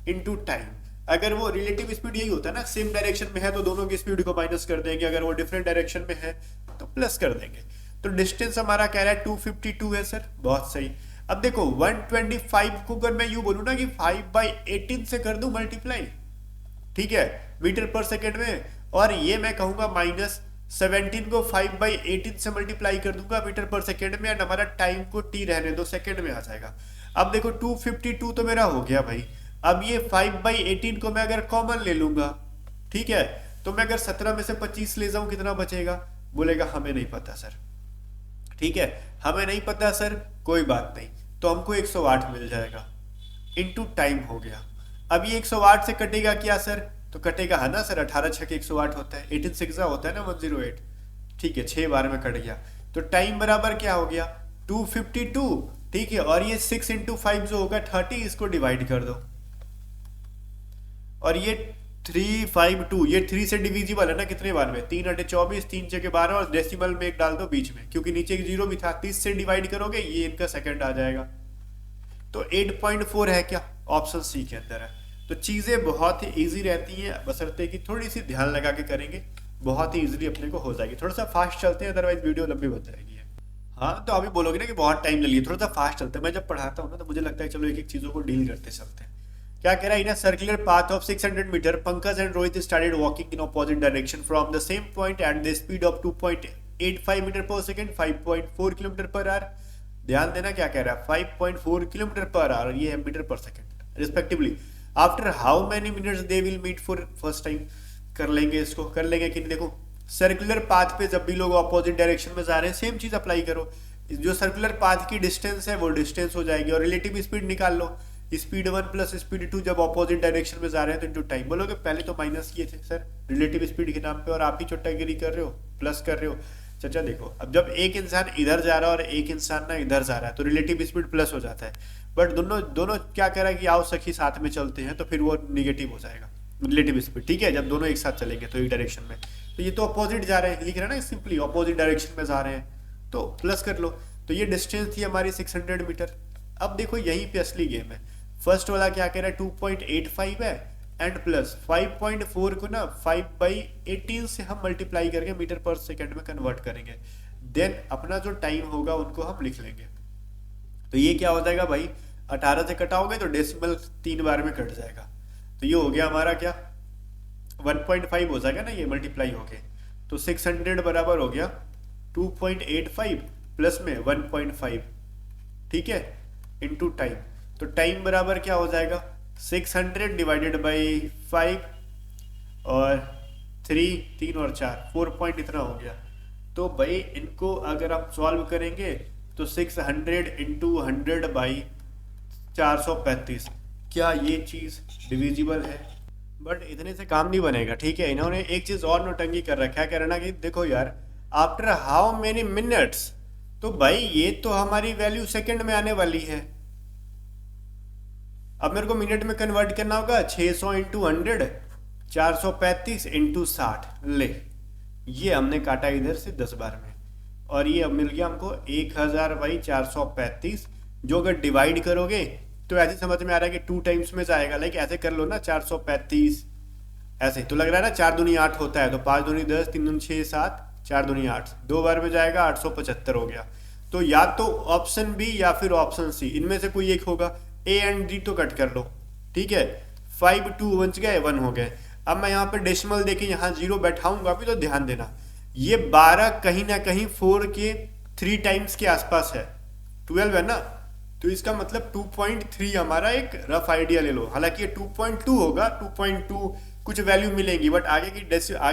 into time. अगर वो रिलेटिव स्पीड यही होता है ना, सेम डायरेक्शन में है तो दोनों की स्पीड को माइनस कर देंगे, अगर वो डिफरेंट डायरेक्शन में है तो प्लस कर देंगे। तो डिस्टेंस हमारा कह रहा है 252 है सर, बहुत सही। अब देखो 125 को अगर मैं यूं बोलूं ना कि 5/18 से कर दूं मल्टीप्लाई, ठीक है, मीटर पर सेकेंड में, और ये मैं कहूंगा माइनस 17 को 5/18 से मल्टीप्लाई कर दूंगा मीटर पर सेकेंड में, एंड हमारा टाइम को टी रहने दो, सेकेंड में आ जाएगा। अब देखो 252 तो मेरा हो गया भाई। अब ये 5/18 को मैं अगर कॉमन ले लूंगा, ठीक है, तो मैं अगर 17 में से 25 ले जाऊं कितना बचेगा? बोलेगा हमें नहीं पता सर, ठीक है, हमें नहीं पता सर, कोई बात नहीं, तो हमको 108 मिल जाएगा, इनटू टाइम हो गया। अब ये 108 से कटेगा क्या सर? तो कटेगा है ना सर, 18 6 के 108 होता है, 18 6 होता है ना 108, ठीक है, 6 बार में कट गया। तो टाइम बराबर क्या हो गया? 252, ठीक है, और ये 6 इंटू 5 जो होगा 30, इसको डिवाइड कर दो, और ये 352, ये 3 से डिविजिबल है ना, कितने बार में? 3 × 24, 3 × 12, और डेसिमल में एक डाल दो बीच में, क्योंकि नीचे एक जीरो भी था। 30 से डिवाइड करोगे ये इनका सेकंड आ जाएगा, तो 8.4 है क्या? ऑप्शन सी के अंदर है। तो चीजें बहुत ही इजी रहती हैं, बशर्ते कि थोड़ी सी ध्यान लगा के करेंगे, बहुत ही इजीली अपने को हो जाएगी। थोड़ा सा फास्ट चलते हैं, अदरवाइज वीडियो लंबी बन जाएगी। हाँ, तो अभी बोलोगे ना कि बहुत टाइम ले लिया, थोड़ा सा फास्ट चलते हैं। मैं जब पढ़ाता हूँ ना तो मुझे लगता है चलो एक एक चीजों को डील करते चलते हैं। क्या कह रहा है? In a circular path of 600 metre Pankaj and Rohit started walking in opposite direction from the same point at the speed of 2.85 metre per second, 5.4 kilometre per hour. ध्यान देना क्या कह रहा है, 5.4 किलोमीटर पर आवर, ये है metre per second respectively. After how many minutes they will meet for first time. कर लेंगे इसको, कर लेंगे कि नहीं? देखो सर्कुलर पाथ पे जब भी लोग ऑपोजिट डायरेक्शन में जा रहे हैं, सेम चीज अप्लाई करो। जो सर्कुलर पाथ की डिस्टेंस है वो डिस्टेंस हो जाएगी, और रिलेटिव स्पीड निकाल लो, स्पीड 1 प्लस स्पीड 2 जब ऑपोजिट डायरेक्शन में जा रहे हैं तो इनटू टाइम। बोलोगे पहले तो माइनस किए थे सर रिलेटिव स्पीड के नाम पे, और आप ही चोटागिरी कर रहे हो, प्लस कर रहे हो। चाचा देखो, अब जब एक इंसान इधर जा रहा है और एक इंसान ना इधर जा रहा है तो रिलेटिव स्पीड प्लस हो जाता है, बट दोनों क्या कह रहा है कि आओ सखी साथ में चलते हैं, तो फिर वो निगेटिव हो जाएगा रिलेटिव स्पीड, ठीक है, जब दोनों एक साथ चलेंगे तो एक डायरेक्शन में। तो ये तो अपोजिट जा रहे हैं, लिख रहे हैं ना सिंपली, अपोजिट डायरेक्शन में जा रहे हैं, तो प्लस कर लो। तो ये डिस्टेंस थी हमारी 600 मीटर। अब देखो यहीं पे असली गेम है। फर्स्ट वाला क्या कह रहा है 2.85 है, एंड प्लस 5.4 को ना 5/18 से हम मल्टीप्लाई करके मीटर पर सेकेंड में कन्वर्ट करेंगे, देन अपना जो टाइम होगा उनको हम लिख लेंगे। तो ये क्या हो जाएगा भाई, 18 से कटाओगे तो डेसिमल 3 बार में कट जाएगा, तो ये हो गया हमारा क्या 1.5 हो जाएगा ना ये मल्टीप्लाई हो गए, तो 600 बराबर हो गया 2.85 प्लस में 1.5, ठीक है, इनटू टाइम। तो टाइम बराबर क्या हो जाएगा 600 डिवाइडेड बाई 5 और 3 और 4 4 पॉइंट इतना हो गया। तो भाई इनको अगर आप सॉल्व करेंगे तो 600 इंटू 100 बाई 435, क्या ये चीज डिविजिबल है? बट इतने से काम नहीं बनेगा, ठीक है। इन्होंने एक चीज और नोटंकी कर रखा है, कह रहा ना कि देखो यार आफ्टर हाउ मेनी मिनट्स, तो भाई ये तो हमारी वैल्यू सेकंड में आने वाली है, अब मेरे को मिनट में कन्वर्ट करना होगा 600 इंटू 100 435 इंटू 60, ले ये हमने काटा इधर से 10 बार में और ये अब मिल गया हमको 1000/435, जो अगर डिवाइड करोगे तो ऐसे समझ में आ रहा है कि 2 टाइम्स में जाएगा, लाइक ऐसे कर लो ना 435 ऐसे, तो लग रहा है ना 4 दूनी 8 होता है, तो 5 दूनी 10 3 दूनी 6 7 4 दूनी 8, 2 बार में जाएगा 875 हो गया। तो या तो ऑप्शन बी या फिर ऑप्शन सी, इनमें से कोई एक होगा, ए एंड डी तो कट कर लो, ठीक है। 5 2 बच गए 1 हो गए। अब मैं यहाँ पे डेसिमल देके यहाँ 0 बैठाऊंगा भी, तो ध्यान देना ये 12 कहीं ना कहीं 4 के 3 टाइम्स के आसपास है, 12 है ना, तो इसका मतलब 2.3 हमारा एक रफ आइडिया ले लो। हालांकि ये 2.2 होगा, 2.2 कुछ वैल्यू मिलेंगी, बट आगे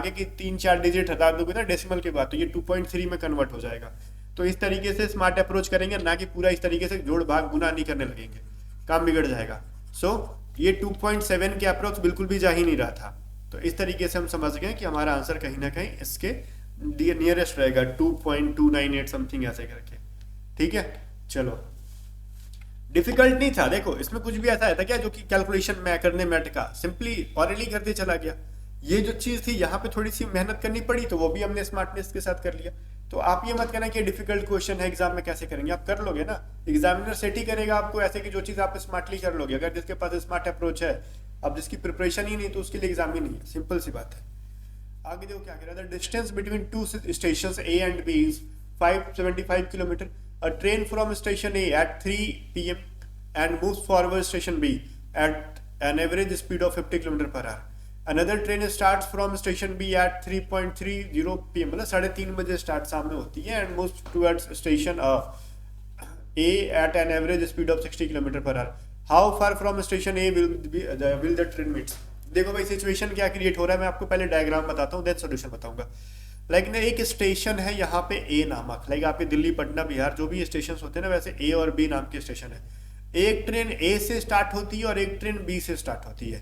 की 3-4 डिजिट हटा दोगे ना डेसिमल के बाद, तो ये 2.3 में कन्वर्ट हो जाएगा। तो इस तरीके से स्मार्ट अप्रोच करेंगे, ना कि पूरा इस तरीके से जोड़ भाग गुना नहीं करने लगेंगे, काम बिगड़ जाएगा। सो ये 2.7 के अप्रोच बिल्कुल भी जा ही नहीं रहा था। तो इस तरीके से हम समझ गए कि हमारा आंसर कहीं ना कहीं इसके नियरेस्ट रहेगा, 2.298 समथिंग ऐसे करके, ठीक है। चलो डिफिकल्ट नहीं था, देखो इसमें कुछ भी ऐसा है था क्या जो कि कैलकुलेशन में करने में अटका, सिंपली ऑरेली करते चला गया। ये जो चीज थी यहाँ पे थोड़ी सी मेहनत करनी पड़ी, तो वो भी हमने स्मार्टनेस के साथ कर लिया। तो आप ये मत कहना कि डिफिकल्ट क्वेश्चन है एग्जाम में कैसे करेंगे, आप कर लोगे ना, एग्जामिनर सेट ही करेगा आपको ऐसे कि जो चीज आप स्मार्टली कर लोगे। अगर जिसके पास स्मार्ट अप्रोच है, अब जिसकी प्रिपरेशन ही नहीं तो उसके लिए एग्जाम ही नहीं है, सिंपल सी बात है। आगे देखो क्या कह रहा है, the distance between 2 stations A and B is 575 kilometre. A train from station A at 3 p.m. and moves forward station B at an average speed of 50 km per hour. Another train starts from station B at 3.30 p.m. मतलब 3:30 बजे start शाम में होती है, and moves towards station A at an average speed of 60 km per hour. How far from station A will the train meet? देखो भाई situation क्या create हो रहा है, मैं आपको पहले डायग्राम बताता हूँ, देन सोल्यूशन बताऊंगा। लाइक ना एक स्टेशन है यहाँ पे ए नामक, लाइक आपके दिल्ली पटना बिहार जो भी स्टेशन होते हैं ना, वैसे ए और बी नाम के स्टेशन है। एक ट्रेन ए से स्टार्ट होती है और एक ट्रेन बी से स्टार्ट होती है।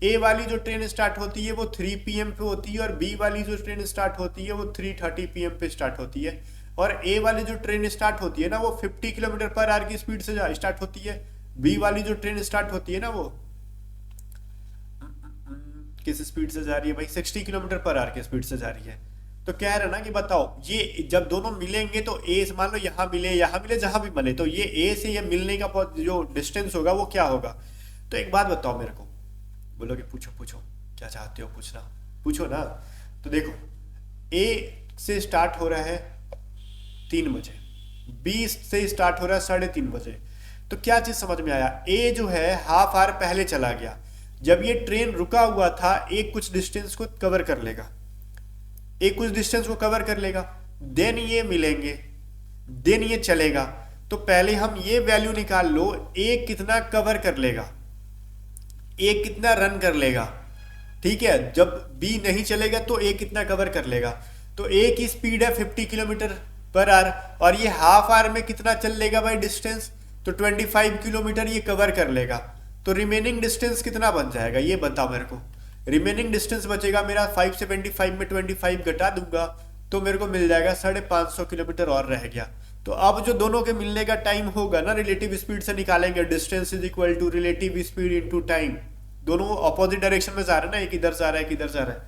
ए वाली जो ट्रेन स्टार्ट होती है वो 3 PM पे होती है, और बी वाली जो ट्रेन स्टार्ट होती है वो 3:30 PM पे स्टार्ट होती है। और ए वाली जो ट्रेन स्टार्ट होती है ना वो 50 किलोमीटर पर आवर की स्पीड से स्टार्ट होती है। बी वाली जो ट्रेन स्टार्ट होती है ना वो किस स्पीड से जा रही है भाई, 60 किलोमीटर पर आवर की स्पीड से जा रही है। तो कह रहा ना कि बताओ ये जब दोनों मिलेंगे तो ए से मान लो यहाँ मिले जहां भी मिले, तो ये ए से ये मिलने का जो डिस्टेंस होगा वो क्या होगा। तो एक बात बताओ मेरे को, बोलोगे पूछो क्या चाहते हो पूछना, पूछो ना। तो देखो ए से स्टार्ट हो रहा है 3 बजे, बी से स्टार्ट हो रहा है 3:30 बजे। तो क्या चीज समझ में आया, ए जो है हाफ आवर पहले चला गया, जब ये ट्रेन रुका हुआ था एक कुछ डिस्टेंस को कवर कर लेगा, देन ये मिलेंगे, देन ये चलेगा। तो पहले हम ये वैल्यू निकाल लो, ए कितना कवर कर लेगा, ए कितना रन कर लेगा, ठीक है। जब बी नहीं चलेगा तो ए कितना कवर कर लेगा। तो ए की स्पीड है 50 किलोमीटर पर आवर, और ये हाफ आवर में कितना चल लेगा भाई डिस्टेंस, तो 25 किलोमीटर ये कवर कर लेगा। तो रिमेनिंग डिस्टेंस कितना बन जाएगा ये बताओ मेरे को। रिमेनिंग डिस्टेंस बचेगा मेरा 575 में 25 घटा दूंगा तो मेरे को मिल जाएगा 550 किलोमीटर और रह गया। तो अब जो दोनों के मिलने का टाइम होगा ना, रिलेटिव स्पीड से निकालेंगे, distance is equal to relative speed into time. दोनों अपोजिट डायरेक्शन में जा रहे हैं ना, एक इधर जा रहा है एक इधर जा रहा है,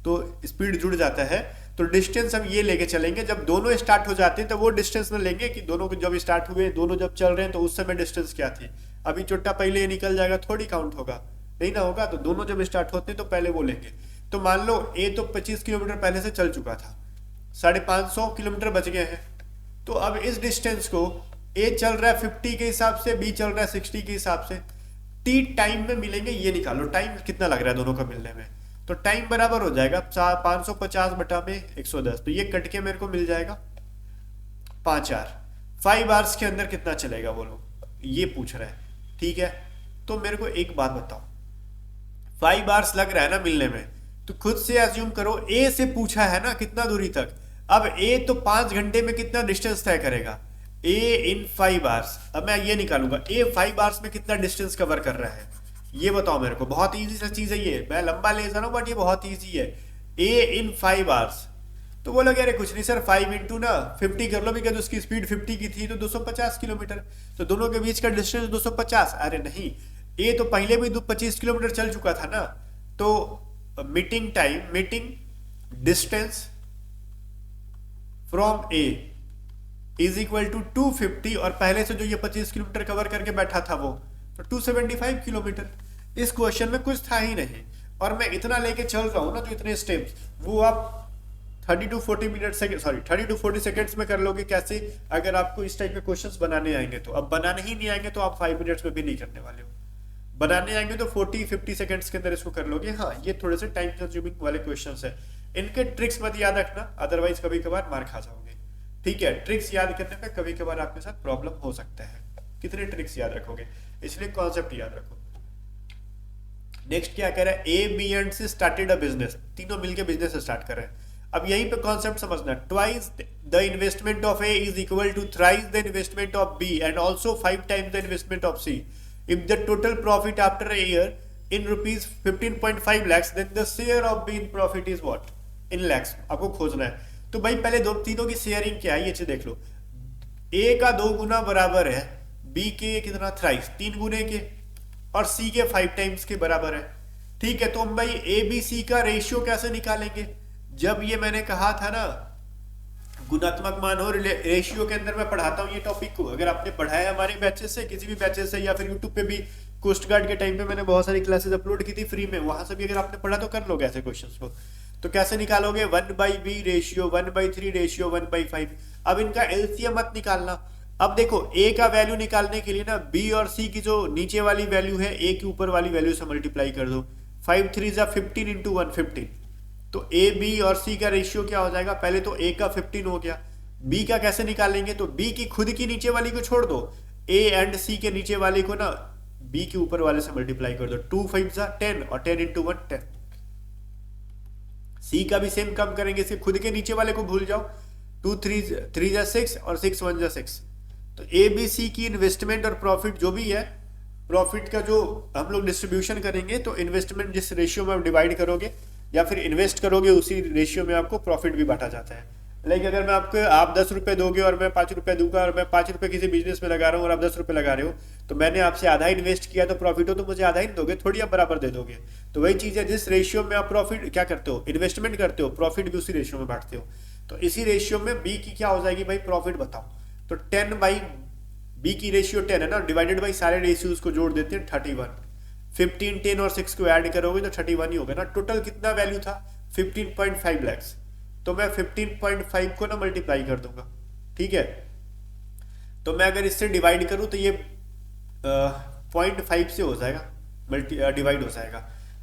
तो स्पीड जुड़ जाता है। तो डिस्टेंस हम ये लेके चलेंगे, जब दोनों स्टार्ट हो जाते हैं तो वो डिस्टेंस में लेंगे कि दोनों जब स्टार्ट हुए, दोनों जब चल रहे हैं तो उस समय डिस्टेंस क्या थी। अभी चुट्टा पहले निकल जाएगा थोड़ी काउंट होगा, नहीं ना होगा, तो दोनों जब स्टार्ट होते हैं तो पहले वो लेंगे। तो मान लो ए तो 25 किलोमीटर पहले से चल चुका था, 550 किलोमीटर बच गए हैं। तो अब इस डिस्टेंस को ए चल रहा है 50 के हिसाब से, बी चल रहा है 60 के हिसाब से, टी टाइम में मिलेंगे, ये निकालो टाइम कितना लग रहा है दोनों का मिलने में। तो टाइम बराबर हो जाएगा 550 बटा में 110, तो ये कट के मेरे को मिल जाएगा 5 आर। 5 आवर्स के अंदर कितना चलेगा बोलो, ये पूछ रहा है। ठीक है, तो मेरे को एक बात बताओ, 5 आवर्स लग रहा है ना मिलने में, तो खुद से एज्यूम करो, ए से पूछा है ना कितना दूरी तक, अब ए तो 5 घंटे में कितना डिस्टेंस तय करेगा, ए इन 5 आवर्स। अब मैं ये निकालूंगा ए 5 आवर्स में कितना डिस्टेंस कवर कर रहा है, ये बताओ मेरे को। बहुत इजी सा चीज है ये, मैं लंबा ले जा रहा हूँ बट ये बहुत इजी है। ए इन 5 आवर्स, तो वो लोग, अरे कुछ नहीं सर 5 इंटू ना 50 कर लो, बिकॉज उसकी स्पीड 50 की थी तो 250 किलोमीटर, तो दोनों के बीच का डिस्टेंस 250। अरे नहीं, ए तो पहले भी 25 किलोमीटर चल चुका था ना, तो meeting distance from A is equal to 250, और पहले से जो ये 25 किलोमीटर कवर करके बैठा था वो तो 275 किलोमीटर। इस क्वेश्चन में कुछ था ही नहीं, और मैं इतना लेके चल रहा हूं ना, जो इतने स्टेप्स वो आप 30 to 40 सेकेंड्स में कर लोगे। कैसे, अगर आपको इस टाइप के क्वेश्चंस बनाने आएंगे तो। अब बनाने ही नहीं आएंगे तो आप 5 मिनट्स में भी नहीं करने वाले हो, बनाने आएंगे तो 40-50 सेकेंड्स के अंदर इसको कर लोगे। हाँ, ये थोड़े से टाइम कंज्यूमिंग वाले क्वेश्चंस है, इनके ट्रिक्स मत याद रखना, अदरवाइज कभी कभार मार खा जाओगे। ठीक है, ट्रिक्स याद करने में कभी कभार आपके साथ प्रॉब्लम हो सकता है, कितने ट्रिक्स याद रखोगे, इसलिए कॉन्सेप्ट याद रखो। नेक्स्ट क्या कह रहा है, A B and C started a business, तीनों मिलकर बिजनेस स्टार्ट कर रहे हैं। अब यहीं पे कॉन्सेप्ट समझना, twice the investment of A is equal to thrice the investment of B and also 5 times the investment of C. If the total profit after a year in rupees 15.5 lakhs, then the share of B in profit is what? In lakhs आपको खोजना है। तो भाई पहले तीनों की sharing क्या है ये चीज देख लो। A का 2 गुना बराबर है B के कितना, थ्राइस 3 गुने के, और C के 5 टाइम्स के बराबर है। ठीक है, तो हम भाई ए बी सी का रेशियो कैसे निकालेंगे, जब ये मैंने कहा था ना गुणात्मक मान हो रेशियो के अंदर, मैं पढ़ाता हूँ ये टॉपिक को, अगर आपने पढ़ाया हमारे बैचेस से, किसी भी बैचेस से, या फिर यूट्यूब पे भी कोस्ट गार्ड के टाइम पे मैंने बहुत सारी क्लासेस अपलोड की थी फ्री में, वहां से भी अगर आपने पढ़ा तो कर लोगे ऐसे क्वेश्चंस को। तो कैसे निकालोगे, 1/b रेशियो, 1/3 रेशियो, 1/5। अब इनका एलसीएम मत निकालना। अब देखो ए का वैल्यू निकालने के लिए ना बी और सी की जो नीचे वाली वैल्यू है ए की ऊपर वाली वैल्यू से मल्टीप्लाई कर दो, 5 3 15 इंटू 1 15। तो ए बी और सी का रेशियो क्या हो जाएगा, पहले तो ए का 15 हो गया, बी का कैसे निकालेंगे, तो बी की खुद की नीचे वाली को छोड़ दो, ए एंड सी के नीचे वाले को ना बी के ऊपर वाले से मल्टीप्लाई कर दो, 2 5 10 और 10 इंटू 1 10। सी का भी सेम कम करेंगे, इसके खुद के नीचे वाले को भूल जाओ, 2 3 6 और 6 1 6। तो ए बी सी की इन्वेस्टमेंट और प्रॉफिट जो भी है, प्रॉफिट का जो हम लोग डिस्ट्रीब्यूशन करेंगे, तो इन्वेस्टमेंट जिस रेशियो में आप डिवाइड करोगे या फिर इन्वेस्ट करोगे उसी रेशियो में आपको प्रॉफिट भी बांटा जाता है। लाइक अगर मैं आपको, आप 10 रुपए दोगे और मैं 5 रुपए दूंगा, और मैं 5 रुपए किसी बिजनेस में लगा रहा हूँ और आप 10 रुपए लगा रहे हो, तो मैंने आपसे आधा इन्वेस्ट किया तो प्रॉफिट हो, तो मुझे आधा ही दोगे, थोड़ी आप बराबर दे दोगे। तो वही चीज है, जिस रेशियो में आप प्रॉफिट क्या करते हो, इन्वेस्टमेंट करते हो, प्रॉफिट भी उसी रेशियो में बांटते हो। तो इसी रेशियो में बी की क्या हो जाएगी भाई, प्रॉफिट बताओ, तो 10 बाई बी की रेशियो 10 है ना, डिवाइडेड बाई सारे रेशियोज को जोड़ देते हैं 31, 15 10 और 6 को ऐड करोगे तो 31 ही होगा ना। टोटल कितना वैल्यू था, 15.5 lakhs, तो मैं 15.5 को ना मल्टीप्लाई कर दूंगा। ठीक है, तो मैं अगर इससे डिवाइड करूं तो ये 0.5 से हो जाएगा, डिवाइड हो जाएगा,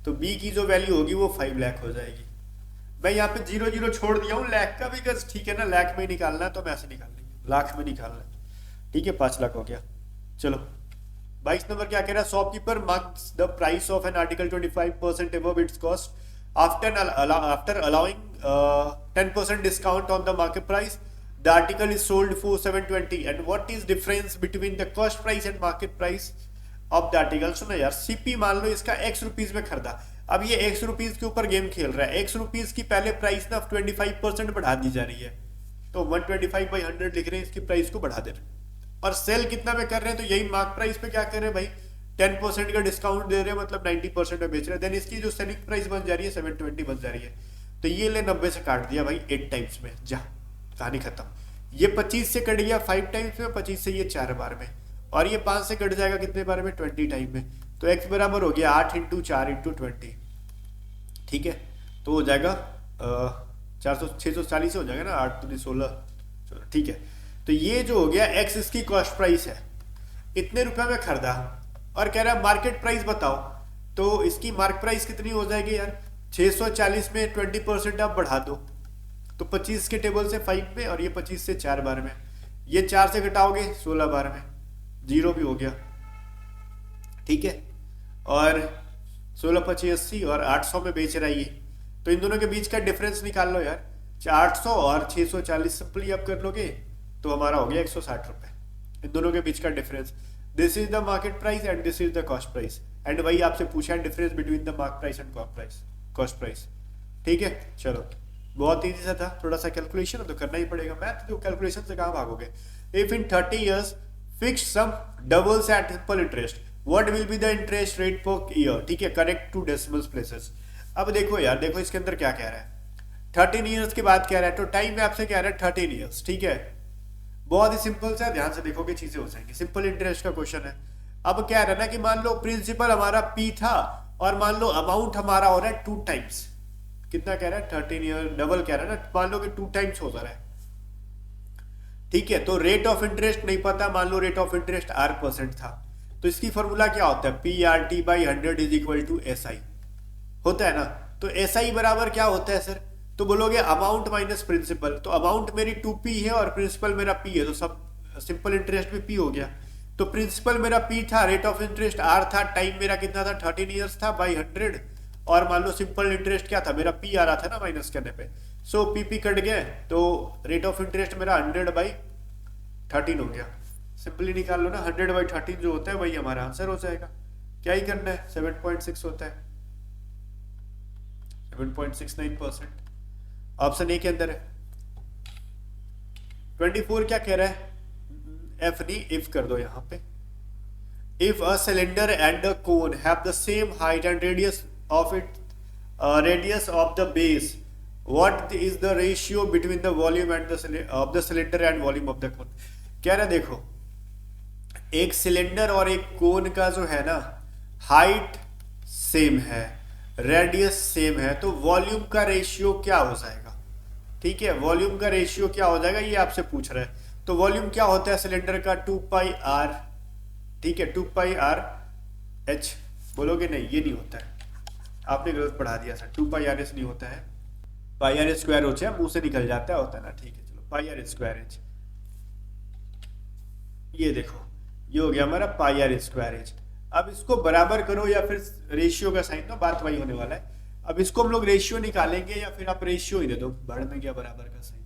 तो बी की जो वैल्यू होगी वो 5 लाख हो जाएगी। मैं यहाँ पे 0 0 छोड़ दिया हूँ लाख का, बिकॉज ठीक है ना, लाख में निकालना है तो मैं ऐसे निकाल लेंगे, लाख में निकालना है। ठीक है, 5 लाख हो गया। चलो 22 नंबर क्या कह रहा है, shopkeeper marks the price of an article 25% above its cost after allowing 10% discount on the market price. The article is sold for 720, and what is difference between the cost price and market price of the article? सुनो यार, CP मान लो इसका x rupees में खरीदा, अब ये x rupees के ऊपर गेम खेल रहा है, x रुपीज की पहले प्राइस ना 25% बढ़ा दी जा रही है, तो 125/100 लिख रहे हैं, इसकी प्राइस को बढ़ा दे रहे हैं, और सेल कितना में कर रहे हैं, तो यही मार्क प्राइस पे क्या कर रहे हैं भाई, 10% का डिस्काउंट दे रहे हैं, मतलब 90% में बेच रहे हैं, देन इसकी जो सेलिंग प्राइस बन जा रही है 720 बन जा रही है। तो ये ले 90 से काट दिया भाई 8 टाइम्स में, जा कहानी खत्म। ये 25 से कट गया 5 टाइम्स में, 25 से ये 4 बार में, और ये 5 से कट जाएगा कितने बार में, 20 टाइम में। तो x बराबर हो गया 8 इंटू 4 इंटू 20, ठीक है। तो हो जाएगा 640 हो जाएगा ना, 8 दूनी 16, ठीक है। तो ये जो हो गया x इसकी कॉस्ट प्राइस है, इतने रुपए में खरीदा, और कह रहा है मार्केट प्राइस बताओ, तो इसकी मार्क प्राइस कितनी हो जाएगी यार, 640 में 20% आप बढ़ा दो, तो 25 के टेबल से 5 में, और ये 25 से 4 बार में, ये 4 से घटाओगे 16 बार में, 0 भी हो गया, ठीक है। और 16 25 80 और 800 में बेच रहा है ये, तो इन दोनों के बीच का डिफरेंस निकाल लो यार, 800 और 640 सिंपली आप कर लोगे तो हमारा हो गया 160 रुपए, इन दोनों के बीच का difference. This is the market price and this is the cost price, and वही आपसे पूछा है difference between the mark price and cost price, ठीक है। चलो बहुत ईजी सा था, थोड़ा सा कैलकुलेशन तो करना ही पड़ेगा, मैथ तो कैलकुलेशन से कहाँ भागोगे। If in 30 years fix sum doubles at simple interest, what will be the interest rate per year, ठीक है, करेक्ट टू डेसिमल प्लेसेस। अब देखो यार, देखो इसके अंदर क्या कह रहा है, 13 ईयर्स की बात कह रहा है, तो टाइम में आपसे कह रहा है 13 ईयर्स, ठीक है। बहुत ही सिंपल सा, ध्यान से देखोगे चीजें हो जाएंगी, सिंपल इंटरेस्ट का क्वेश्चन है। अब क्या है ना कि मान लो प्रिंसिपल हमारा P था, और मान लो अमाउंट हमारा हो रहा है 2 टाइम्स, कितना कह रहा है 13 ईयर, डबल कह रहा है ना, मान लो कि 2 टाइम्स हो रहा है, ठीक है। तो रेट ऑफ इंटरेस्ट नहीं पता, मान लो रेट ऑफ इंटरेस्ट R% था, तो इसकी फॉर्मूला क्या होता है, PRT/100 is equal to SI होता है ना। तो SI बराबर क्या होता है सर, तो बोलोगे अमाउंट माइनस प्रिंसिपल, तो अमाउंट मेरी 2P है और प्रिंसिपल मेरा P है, तो सब सिंपल इंटरेस्ट भी P हो गया। तो प्रिंसिपल मेरा P था, रेट ऑफ इंटरेस्ट R था, टाइम मेरा कितना था 13 ईयर्स था बाई 100, और मान लो सिंपल इंटरेस्ट क्या था मेरा P आ रहा था ना माइनस करने पे, सो PP कट गए, तो रेट ऑफ इंटरेस्ट मेरा 100/13 हो गया, सिंपली निकाल लो ना, 100/13 जो होता है वही हमारा आंसर हो जाएगा। क्या ही करना है, 7.6 होता है, 7.69%, ऑप्शन ए के अंदर है। 24 क्या कह रहा है, F नहीं, इफ कर दो यहाँ पे। If a cylinder and a cone have the same height and radius of the base, what is the ratio between the volume end of the cylinder and volume of the cone. कह रहा है देखो, एक cylinder और एक कोन का जो है ना, हाइट सेम है, रेडियस सेम है, तो वॉल्यूम का रेशियो क्या हो जाएगा, ठीक है। वॉल्यूम का रेशियो क्या हो जाएगा ये आपसे पूछ रहा है। तो वॉल्यूम क्या होता है सिलेंडर का, 2πr, ठीक है, 2πr/h। बोलोगे नहीं ये नहीं होता है, आपने गलत पढ़ा दिया सर, 2πr/h नहीं होता है, πr² होता है, मुंह से निकल जाता है, होता है ना, ठीक है। चलो πr²h, ये देखो ये हो गया हमारा πr²h। अब इसको बराबर करो या फिर रेशियो का साइन दो, बात वही होने वाला है। अब इसको हम लोग रेशियो निकालेंगे, या फिर आप रेशियो ही दे दो, बढ़ में गया बराबर का साइन,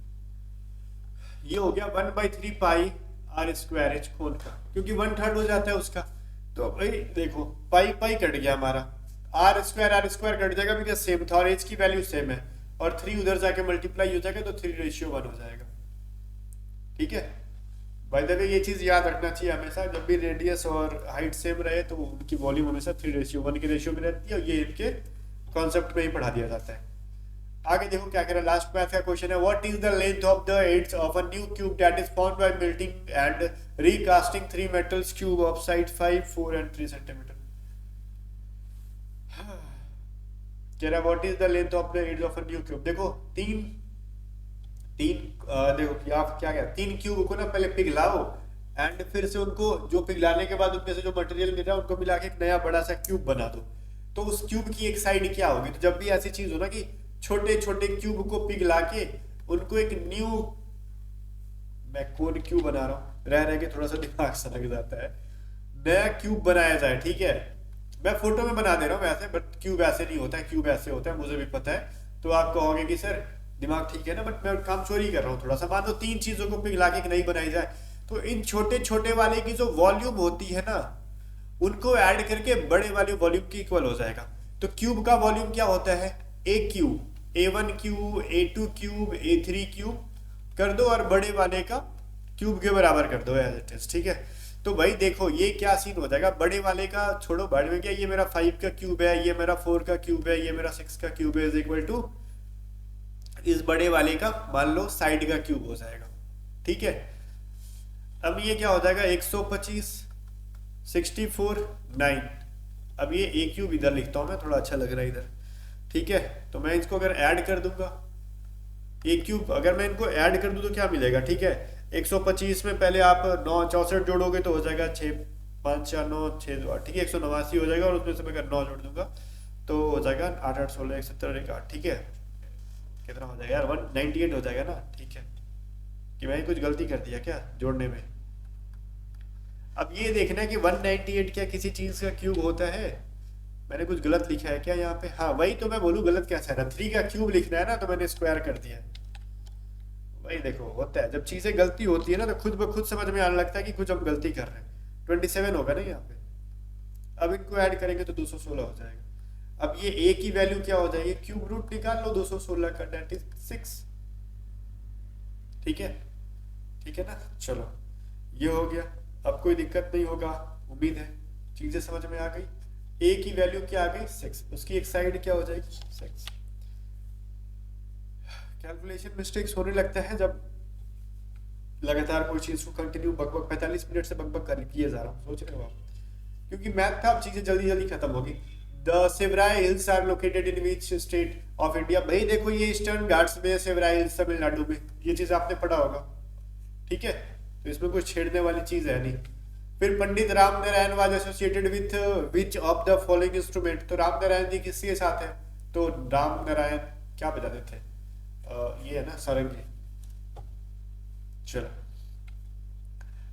ये हो गया 1/3πr²h कोन का, क्योंकि 1/3 हो जाता है उसका। तो भाई देखो पाई कट गया हमारा, r² कट जाएगा बिकॉज सेम था और एच की वैल्यू सेम है, और 3 उधर जाके मल्टीप्लाई हो जाएगा, तो 3:1 हो जाएगा, ठीक है। बाय द वे ये चीज याद रखना चाहिए हमेशा, जब भी रेडियस और हाइट सेम रहे तो उनकी वॉल्यूम हमेशा 3:1 के रेशियो में रहती है, और ये इनके कॉन्सेप्ट में ही पढ़ा दिया जाता है। आगे देखो क्या कह रहा है, लास्ट मैथ का क्वेश्चन है, what is the length of the edges of a new cube that is found by melting and recasting 3 metals cube of side 5, 4 and 3 centimetre. कह रहा है what is the length of the edges of a new cube. देखो देखो क्या 3 cube को ना पहले पिघलाओ, and फिर से उनको जो पिघलाने के बाद उनमें से जो मटेरियल मिल रहा है उनको मिला के एक नया बड़ा सा क्यूब बना दो, तो उस क्यूब की एक साइड क्या होगी। तो जब भी ऐसी चीज हो ना कि छोटे छोटे क्यूब को पिघला के उनको एक न्यू, मैं कौन क्यूब बना रहा हूँ, रह के थोड़ा सा दिमाग सा लग जाता है, नया क्यूब बनाया जाए, ठीक है। मैं फोटो में बना दे रहा हूँ वैसे, बट क्यूब ऐसे नहीं होता है, क्यूब ऐसे होता है, मुझे भी पता है। तो आप कहोगे कि सर दिमाग ठीक है ना, बट मैं काम चोरी कर रहा हूँ थोड़ा सा। मान लो 3 चीजों को पिघला के एक नई बनाई जाए, तो इन छोटे छोटे वाले की जो वॉल्यूम होती है ना, उनको ऐड करके बड़े वाले वॉल्यूम की इक्वल हो जाएगा। तो क्यूब का वॉल्यूम क्या होता है, A cube, A1 cube, A2 cube, A3 cube कर दो, और बड़े वाले का क्यूब के बराबर कर दो एज इट इज, ठीक है। तो भाई देखो ये क्या सीन हो जाएगा, बड़े वाले का छोड़ो, बड़े में क्या, ये मेरा 5 का क्यूब है, ये मेरा 4 का क्यूब है, ये मेरा 6 का क्यूब है, इज इक्वल टू इस बड़े वाले का मान लो साइड का क्यूब हो जाएगा, ठीक है। अब ये क्या हो जाएगा, 125, 64, 9, अब ये ए क्यूब इधर लिखता हूँ मैं, थोड़ा अच्छा लग रहा है इधर, ठीक है। तो मैं इसको अगर ऐड कर दूंगा, ए क्यूब अगर मैं इनको ऐड कर दूं तो क्या मिलेगा, ठीक है। 125 में पहले आप 9 64 जोड़ोगे तो हो जाएगा 6 5 4 9 6 2 8, ठीक है, 189 हो जाएगा। और उसमें से मैं अगर 9 जोड़ दूंगा तो हो जाएगा 8 8 16 170 1 8, ठीक है। कितना हो जाएगा यार, 198 हो जाएगा ना, ठीक है। कि मैंने कुछ गलती कर दिया क्या जोड़ने में। अब ये देखना है कि 198 क्या किसी चीज का क्यूब होता है, मैंने कुछ गलत लिखा है क्या यहाँ पे। हाँ वही तो मैं बोलूँ, गलत कैसा है ना, 3 का क्यूब लिखना है ना, तो मैंने स्क्वायर कर दिया। वही देखो होता है, जब चीजें गलती होती है ना तो खुद ब खुद समझ में आने लगता है कि कुछ हम गलती कर रहे हैं। 27 होगा ना यहाँ पे। अब इनको ऐड करेंगे तो 216 हो जाएगा। अब ये a की वैल्यू क्या हो जाएगी, क्यूब रूट निकाल लो 216 का, डेट इज 6, ठीक है, ठीक है ना। चलो ये हो गया, अब कोई दिक्कत नहीं होगा उम्मीद है, चीजें समझ में आ गई। a की वैल्यू क्या आ गई 6, उसकी एक साइड क्या हो जाएगी 6। कैलकुलेशन मिस्टेक्स होने लगता है जब लगातार कोई चीज को कंटिन्यू बकबक 45 मिनट से बकबक कर किए जा रहा हूँ, सोच रहे हो आप, क्योंकि मैथ था, अब चीजें जल्दी जल्दी खत्म होगी। The Shevaroy hills are located in which state of India, भाई देखो ये ईस्टर्न घाट्स में, सेवराई हिल्स तमिलनाडु में, ये चीज आपने पढ़ा होगा, ठीक है। तो इसमें कुछ छेड़ने वाली चीज है नहीं। फिर Pandit Ram Narayan was associated with which of the following instrument, तो राम नारायण जी किसके साथ है, तो राम नारायण क्या बजाते थे, ये है ना सारंगी। चलो,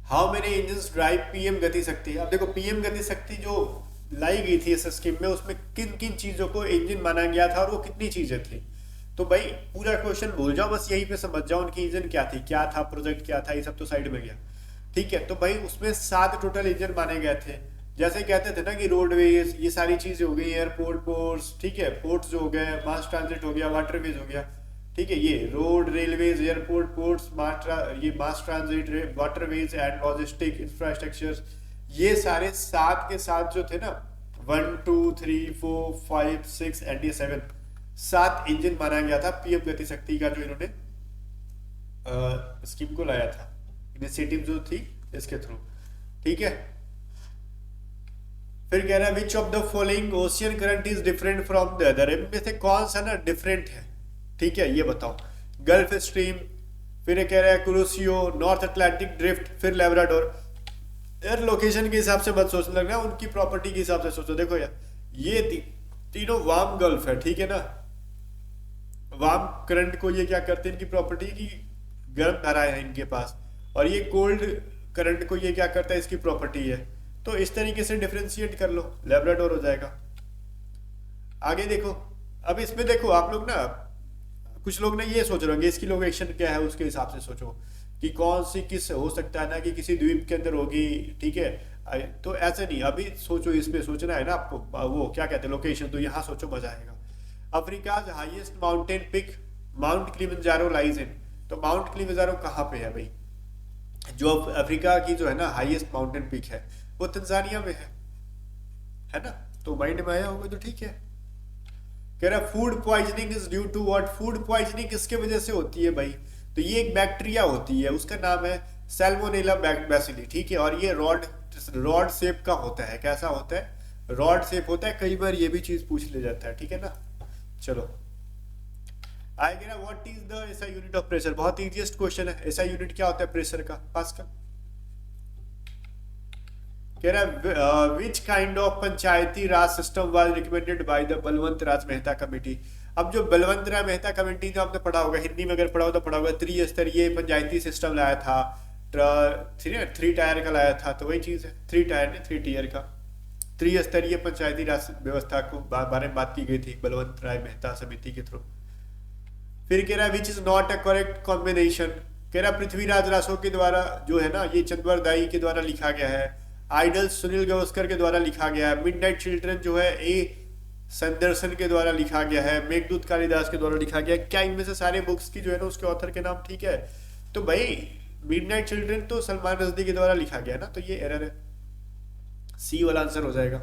how many engine drive PM गति शक्ति। अब देखो पीएम गति शक्ति जो लाई गई थी इस स्कीम में, उसमें किन किन चीजों को इंजन माना गया था और वो कितनी चीजें थी। तो भाई पूरा क्वेश्चन भूल जाओ, बस यहीं पे समझ जाओ उनकी इंजन क्या थी, क्या था प्रोजेक्ट, क्या था, ये सब तो साइड में गया, ठीक है। तो भाई उसमें 7 टोटल इंजन माने गए थे। जैसे कहते थे ना कि रोडवेज, ये सारी चीजें हो गई, एयरपोर्ट, पोर्ट्स, ठीक है, पोर्ट्स हो गए, मास ट्रांजिट हो गया, वाटरवेज हो गया, ठीक है, ये रोड, रेलवेज, एयरपोर्ट, पोर्ट्स, ये मास transit, waterways and logistic infrastructure, ये सारे 7 के साथ जो थे ना, 1 2 3 4 5 6 एंड ये 7 इंजन माना गया था पीएम गति शक्ति का, जो इन्होंने स्कीम को लाया था, इनिशिएटिव जो थी इसके थ्रू, ठीक है। फिर कह रहा है विच of the following ocean current is different from the other, इनमें से कौन सा ना डिफरेंट है, ठीक है, ये बताओ। गल्फ स्ट्रीम, फिर ये कह रहा है क्रूसियो, नॉर्थ अटलांटिक ड्रिफ्ट, फिर लेब्राडोर। यार लोकेशन के हिसाब से मत सोचने लगना, उनकी प्रॉपर्टी के हिसाब से सोचो। देखो यार ये तीनों वार्म गल्फ है, ठीक है ना। वार्म करंट को ये क्या करते हैं, इनकी प्रॉपर्टी की गर्म धारा है इनके पास, और ये कोल्ड करंट को ये क्या करता है, इसकी प्रॉपर्टी है। तो इस तरीके से डिफरेंशिएट कर लो, लेब्राडोर हो जाएगा। आगे देखो, अब इसमें देखो आप लोग ना, कुछ लोग ना ये सोच रहे होंगे इसकी लोकेशन क्या है, उसके हिसाब से सोचो कि कौन सी किस हो सकता है ना कि किसी द्वीप के अंदर होगी, ठीक है। तो ऐसे नहीं, अभी सोचो, इसमें सोचना है ना आपको, वो क्या कहते हैं लोकेशन, तो यहाँ सोचो, मजा आएगा। Africa highest mountain peak mount Kilimanjaro lies in, तो माउंट किलिमंजारो कहाँ पे है भाई, जो अफ्रीका की जो है ना हाईएस्ट माउंटेन पिक है वो तंजानिया में है ना। तो माइंड में आया होगा तो ठीक है। कह रहा food poisoning is due to what, food poisoning किसके वजह से होती है भाई, तो ये एक बैक्टीरिया होती है, उसका नाम है सैल्मोनेला बैसिली, ठीक है। और ये रॉड शेप का होता है, कैसा होता है, रॉड शेप होता है, कई बार ये भी चीज पूछ ले जाता है, ठीक है ना। चलो आगे ना, what is the SI unit of pressure, बहुत इजीएस्ट क्वेश्चन है। एसआई यूनिट क्या होता है प्रेशर का, पास्कल। कह रहा which kind of Panchayati Raj system was recommended by the Balwant Raj Mehta committee. अब जो बलवंत राय मेहता कमेटी, जो आपने पढ़ा होगा हिंदी में, अगर पढ़ा हो तो पढ़ा होगा, त्रिस्तरीय पंचायती सिस्टम लाया था, 3 टायर का लाया था, तो वही चीज है, 3 टायर ने 3 टीयर का त्रिस्तरीय पंचायती राज व्यवस्था को बारे में बात की गई थी बलवंत राय मेहता समिति के थ्रू। फिर कह रहा है which is not a correct combination, कह रहा पृथ्वीराज रासो के द्वारा जो है ना, ये चंद्वर दाई के द्वारा लिखा गया है, आइडल सुनील गावस्कर के द्वारा लिखा गया है, मिडनाइट चिल्ड्रन जो है ए संदर्शन के द्वारा लिखा गया है, मेघदूत कालिदास के द्वारा लिखा गया है। क्या इनमें से सारे बुक्स की जो है ना उसके ऑथर के नाम ठीक है, तो भाई मिडनाइट चिल्ड्रन तो सलमान रश्दी के द्वारा लिखा गया ना, तो ये एरर है, सी वाला आंसर हो जाएगा।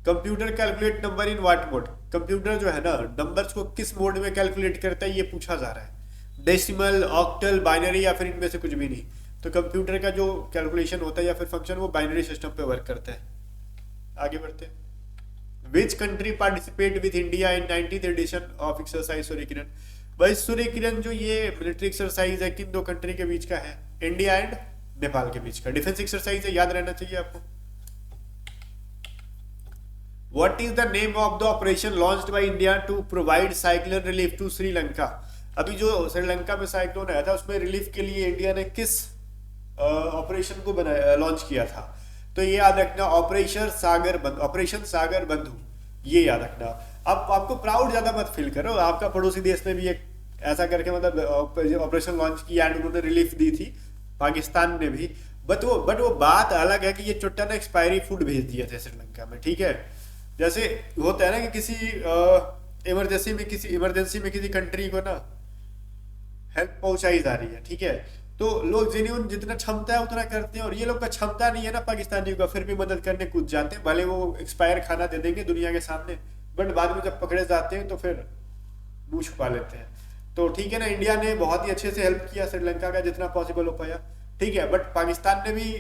Computer calculate number in what mode, computer जो है ना नंबर्स को किस मोड में कैलकुलेट करता है ये पूछा जा रहा है, डेसिमल, ऑक्टल, बाइनरी, या फिर इनमें से कुछ भी नहीं। तो कंप्यूटर का जो कैलकुलेशन होता है या फिर फंक्शन वो बाइनरी सिस्टम पे वर्क करता है। आगे बढ़ते हैं। Which country participate with India in 90th edition of exercise Surya Kiran. भाई सूर्य किरण जो ये मिलिट्री एक्सरसाइज है किन दो कंट्री के बीच का है, इंडिया एंड नेपाल के बीच का डिफेंस एक्सरसाइज है, याद रहना चाहिए आपको। What is the name of the operation launched by India to provide cyclone relief to Sri Lanka. अभी जो श्रीलंका में साइक्लोन आया था उसमें रिलीफ के लिए इंडिया ने किस ऑपरेशन को बनाया, लॉन्च किया था। तो ये याद रखना, ऑपरेशन सागर बंधु, ये याद रखना। अब आपको प्राउड ज्यादा मत फील करो, आपका पड़ोसी देश ने भी एक ऐसा करके मतलब ऑपरेशन लॉन्च किया एंड उन्होंने रिलीफ दी थी, पाकिस्तान ने भी। बट वो बात अलग है कि ये चुट्टा ने एक्सपायरी फूड भेज दिए थे श्रीलंका में, ठीक है। जैसे होता है ना कि किसी इमरजेंसी में किसी कंट्री को ना हेल्प पहुंचाई जा रही है, ठीक है, तो लोग जेन्युइन जितना क्षमता है उतना करते हैं, और ये लोग का क्षमता नहीं है ना पाकिस्तानियों का, फिर भी मदद करने कूद जाते हैं। भले वो एक्सपायर खाना दे देंगे दुनिया के सामने, बट बाद में जब पकड़े जाते हैं तो फिर मुंह छुपा लेते हैं। तो ठीक है ना, इंडिया ने बहुत ही अच्छे से हेल्प किया श्रीलंका का जितना पॉसिबल हो पाया, ठीक है। बट पाकिस्तान ने भी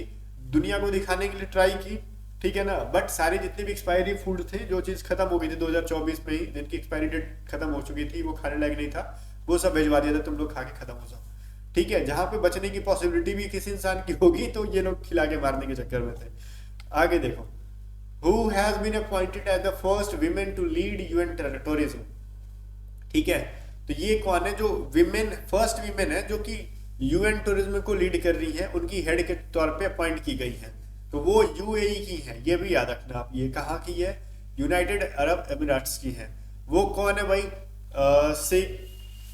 दुनिया को दिखाने के लिए ट्राई की, ठीक है ना। बट सारे जितने भी एक्सपायरी फूड थे, जो चीज खत्म हो गई थी 2024 में ही, जिनकी एक्सपायरी डेट खत्म हो चुकी थी, वो खाने लायक नहीं था, वो सब भिजवा दिया था, तुम लोग खा के खत्म हो जाओ, ठीक है। जहां पे बचने की पॉसिबिलिटी भी किसी इंसान की होगी तो ये लोग खिला के मारने के चक्कर में थे। आगे देखो, who has been appointed as the first women to lead UN tourism, ठीक है। तो ये कौन है जो फर्स्ट विमेन है जो कि यूएन टूरिज्म को लीड कर रही है, उनकी हेड के तौर पे अपॉइंट की गई है, तो वो यूएई की है, ये भी याद रखना आप। ये कहाँ की है, यूनाइटेड अरब एमिरेट्स की है। वो कौन है भाई,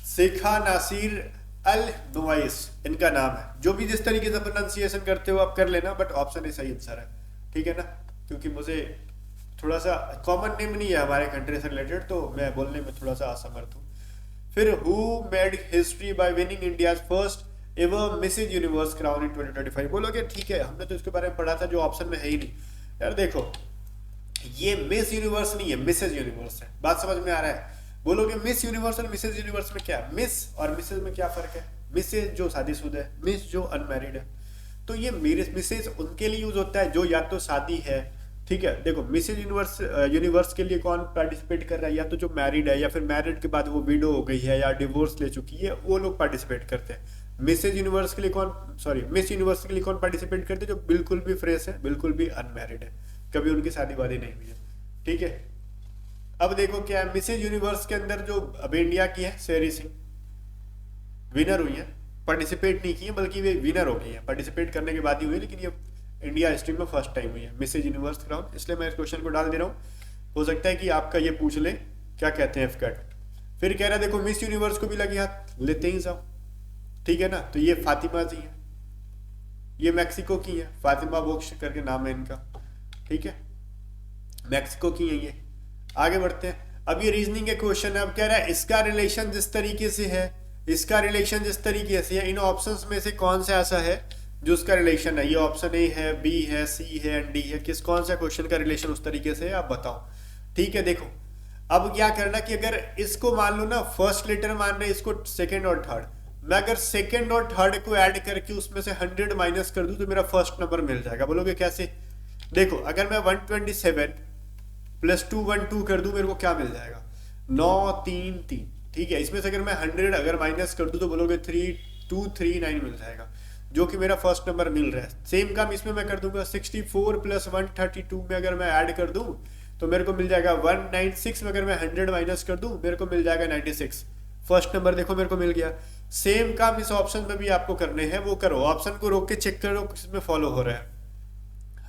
शेखा नासिर अल नुवाइस इनका नाम है। जो भी जिस तरीके से प्रोनाउंसिएशन करते हो आप कर लेना, बट ऑप्शन ही सही आंसर है, ठीक है ना, क्योंकि मुझे थोड़ा सा कॉमन नेम नहीं है हमारे कंट्री से रिलेटेड, तो मैं बोलने में थोड़ा सा असमर्थ हूँ। फिर who made history by winning India's first ever Mrs Universe crown in 2025। बोलोगे ठीक है, हमने तो इसके बारे में पढ़ा था, जो ऑप्शन में है ही नहीं। यार देखो, ये मिस यूनिवर्स नहीं है, मिसेज यूनिवर्स है, बात समझ में आ रहा है। बोलोगे मिस यूनिवर्स और मिसेज यूनिवर्स में क्या, मिस और मिसेज में क्या फर्क है। मिसेज जो शादीशुदा है, मिस जो अनमैरिड है। तो ये मिसेज उनके लिए यूज होता है जो या तो शादी है, ठीक है। देखो मिसेज यूनिवर्स के लिए कौन पार्टिसिपेट कर रहा है, या तो जो मैरिड है, या फिर मैरिड के बाद वो विडो हो गई है या डिवोर्स ले चुकी है, वो लोग पार्टिसिपेट करते हैं। मिस यूनिवर्स के लिए कौन पार्टिसिपेट करते हैं, जो बिल्कुल भी फ्रेश है, बिल्कुल भी अनमैरिड है, कभी उनकी शादी वादी नहीं हुई है, ठीक है। अब देखो क्या है, मिसेज यूनिवर्स के अंदर जो अब इंडिया की है शेरी सिंह विनर हुई है, पार्टिसिपेट नहीं की है, बल्कि वे विनर हो गई है, पार्टिसिपेट करने के बाद ही हुई है, लेकिन ये इंडिया हिस्ट्री में फर्स्ट टाइम हुई है मिसेज यूनिवर्स क्राउन। इसलिए मैं इस क्वेश्चन को डाल दे रहा हूँ, हो सकता है कि आपका ये पूछ ले क्या कहते हैं एफकैट। फिर कह रहा है देखो मिस यूनिवर्स को भी लगी हाथ, लेते ही जाओ, ठीक है ना। तो ये फातिमा जी है, ये मैक्सिको की है, फातिमा बोक्श करके नाम है इनका, ठीक है, मैक्सिको की है ये। आगे बढ़ते हैं, अब ये रीजनिंग के क्वेश्चन है। अब कह रहा है इसका रिलेशन जिस तरीके से है, इन ऑप्शंस में से कौन सा ऐसा है जो उसका रिलेशन है। ये ऑप्शन ए है, बी है, सी है एंड डी है, कौन सा क्वेश्चन का रिलेशन उस तरीके से है आप बताओ, ठीक है। देखो अब क्या करना कि अगर इसको मान लो ना फर्स्ट लेटर मान रहे, इसको सेकेंड और थर्ड, मैं अगर सेकेंड और थर्ड को ऐड करके उसमें से 100 माइनस कर दूं तो मेरा फर्स्ट नंबर मिल जाएगा। बोलोगे कैसे, देखो अगर मैं 127 प्लस 212 कर दूं मेरे को क्या मिल जाएगा, 933, ठीक है। इसमें से अगर मैं 100 अगर माइनस कर दूं तो बोलोगे 3239 मिल जाएगा, जो कि मेरा फर्स्ट नंबर मिल रहा है। सेम काम इसमें मैं कर दूंगा, 64 प्लस 132 में अगर मैं ऐड कर दूं तो मेरे को मिल जाएगा 196 में अगर मैं 100 माइनस कर दूं मेरे को मिल जाएगा 96। फर्स्ट नंबर देखो मेरे को मिल गया। सेम काम इस ऑप्शन में भी आपको करने हैं, वो करो, ऑप्शन को रोक के चेक करो किसमें फॉलो हो रहा है।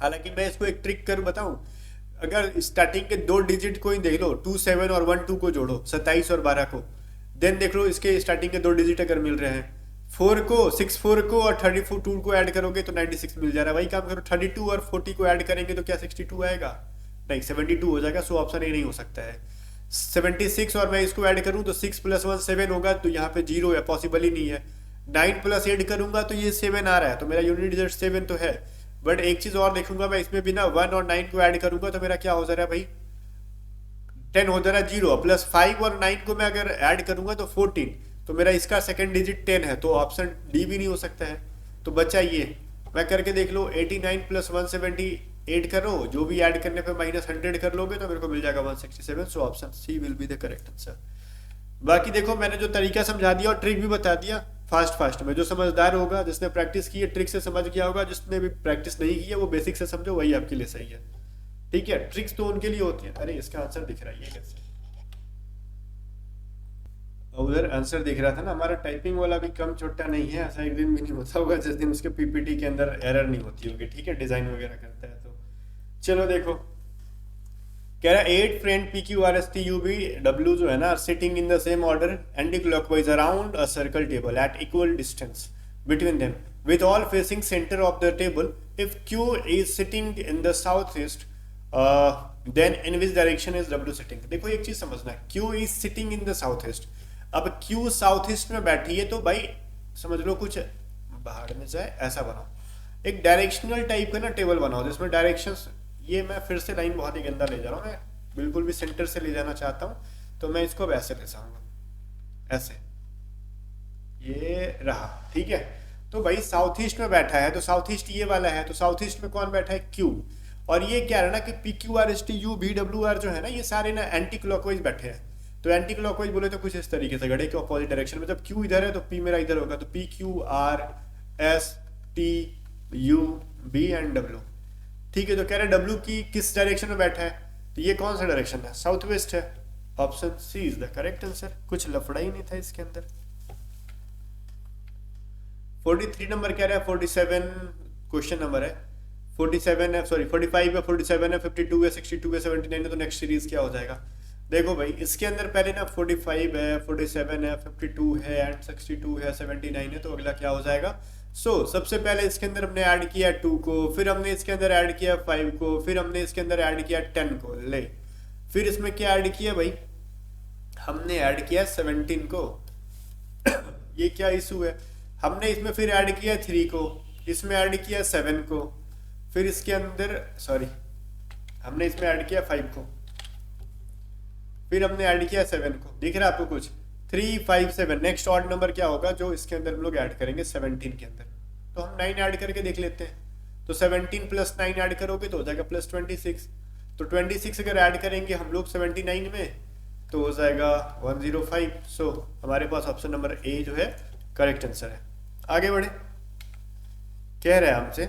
हालांकि मैं इसको एक ट्रिक कर बताऊं, अगर स्टार्टिंग के 2 डिजिट को ही देख लो, 27 और 12 को जोड़ो, 27 और 12 को, देन देख लो इसके स्टार्टिंग के 2 डिजिट अगर मिल रहे हैं, 64 को और 32 को ऐड करोगे तो 96 मिल जा रहा है। वही काम करो, 32 और 40 को ऐड करेंगे तो क्या 62 आएगा, नहीं 72 हो जाएगा। सो ऑप्शन ए नहीं हो सकता है। 76 और मैं इसको ऐड करूं तो 6 + 1 7 होगा, तो यहाँ पे 0 है, पॉसिबल ही नहीं है। 9 प्लस 8 करूंगा तो ये 7 आ रहा है, तो मेरा यूनिट डिजिट 7 तो है। बट एक चीज और देखूंगा मैं, इसमें भी ना 1 और 9 को ऐड करूंगा तो मेरा क्या हो जा रहा है भाई, 10 हो जा रहा है, 0 प्लस 5 और 9 को मैं अगर ऐड करूंगा तो 14, तो मेरा इसका सेकंड डिजिट 10 है, तो ऑप्शन डी भी नहीं हो सकता है। तो बचा ये, मैं करके देख लो, 89 + 170 8 करो, जो भी ऐड करने पे -100 कर लोगे तो मेरे को मिल जाएगा 167। So option C will be the correct answer. बाकी देखो मैंने जो तरीका समझा दिया और ट्रिक भी बता दिया फास्ट में, जो समझदार होगा, जिसने प्रैक्टिस की है ट्रिक से समझ गया होगा, जिसने भी प्रैक्टिस नहीं की है वो बेसिक से समझो, वही आपके लिए सही है। ठीक है, ट्रिक्स तो उनके लिए होती है। अरे इसका आंसर दिख रहा है, ये कैसे? उधर आंसर दिख रहा था ना, हमारा टाइपिंग वाला भी कम छोटा नहीं है, ऐसा एक दिन भी नहीं होता होगा जिस दिन उसके पीपीटी के अंदर एरर नहीं होती होगी। ठीक है, डिजाइन वगैरह करता है तो चलो देखो, कह रहा है 8 friend P Q R S T U B W जो है ना sitting in the same order anticlockwise around a circle table at equal distance between them with all facing center of the table. If Q is sitting in the southeast, then in which direction is W sitting? देखो एक चीज समझना है, Q is sitting in the southeast। अब Q south में बैठी है तो भाई समझ लो कुछ बाहर में जाए ऐसा बनाओ, एक डायरेक्शनल टाइप का ना टेबल बनाओ जिसमें डायरेक्शंस, ये मैं फिर से लाइन बहुत ही गंदा ले जा रहा हूँ, मैं बिल्कुल भी सेंटर से ले जाना चाहता हूँ तो मैं इसको अब ऐसे ले जाऊंगा, ऐसे ये रहा। ठीक है, तो भाई साउथ ईस्ट में बैठा है तो साउथ ईस्ट ये वाला है, तो साउथ ईस्ट में कौन बैठा है? क्यू। और ये क्या है ना कि P Q R S T U B W are जो है ना ये सारे ना एंटी क्लॉकवाइज बैठे हैं। तो एंटी क्लॉकवाइज बोले तो कुछ इस तरीके से, घड़े के अपोजिट डायरेक्शन में, जब क्यू इधर है तो पी मेरा इधर होगा, तो P Q R S T U B and W. ठीक है, तो कह रहे डब्ल्यू की किस डायरेक्शन में बैठा है, तो ये कौन सा डायरेक्शन है? साउथ वेस्ट है। Option C is the correct answer, कुछ लफड़ा ही नहीं था इसके अंदर। 43 नंबर कह रहा है, 47 क्वेश्चन नंबर है, 47 है, सॉरी 45 है, 47 है, 52 है, 62 है, 79 है, तो नेक्स्ट सीरीज क्या हो जाएगा? देखो भाई इसके अंदर पहले ना 45 है, 47 है, 52 है एंड 62 है, 79 है, तो अगला क्या हो जाएगा? सबसे पहले इसके अंदर हमने ऐड किया 2 को, फिर हमने इसके अंदर ऐड किया 5 को, फिर हमने इसके अंदर ऐड किया 10 को, ले फिर इसमें क्या ऐड किया भाई? हमने ऐड किया 17 को। ये क्या इशू है? हमने इसमें फिर ऐड किया 3 को, इसमें ऐड किया 7 को, फिर इसके अंदर सॉरी हमने इसमें ऐड किया 5 को, फिर हमने ऐड किया 7 को। दिख रहा है आपको कुछ? 3 5 7, नेक्स्ट ऑड नंबर क्या होगा जो इसके अंदर हम लोग ऐड करेंगे 17 के अंदर? तो हम 9 ऐड करके देख लेते हैं। तो 17 प्लस 9 ऐड करोगे तो हो जाएगा प्लस 26। तो 26 अगर ऐड करेंगे हम लोग 79 में तो हो जाएगा 105। हमारे पास ऑप्शन नंबर ए जो है करेक्ट आंसर है। आगे बढ़े, कह रहा है हमसे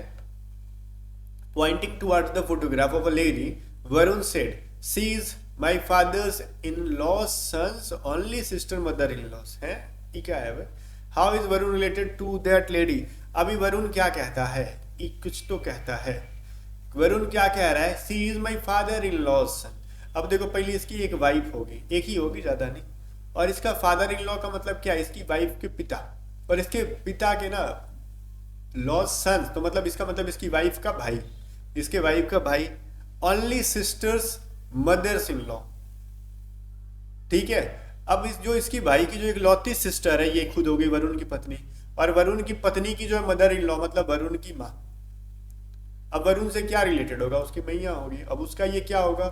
pointing towards the photograph of a lady, Varun said she is my father's in law's sons only sister mother in law's है। ये क्या है भाई? How is Varun related to that lady? अभी वरुण क्या कहता है? कुछ तो कहता है। वरुण क्या कह रहा है? She is my father in law's son. अब देखो पहले इसकी एक वाइफ होगी, एक ही होगी, ज्यादा नहीं, और इसका फादर इन लॉ का मतलब क्या है? इसकी वाइफ के पिता, और इसके पिता के ना लॉस सन, तो मतलब इसका मतलब इसकी वाइफ का भाई, इसके वाइफ का भाई, only sisters mother's in law. ठीक है, अब जो इसकी भाई की जो एक लौती सिस्टर है ये खुद हो गई वरुण की पत्नी, और वरुण की पत्नी की जो है मदर इन लॉ मतलब वरुण की माँ। अब वरुण से क्या रिलेटेड होगा? उसकी मैया होगी। अब उसका ये क्या होगा?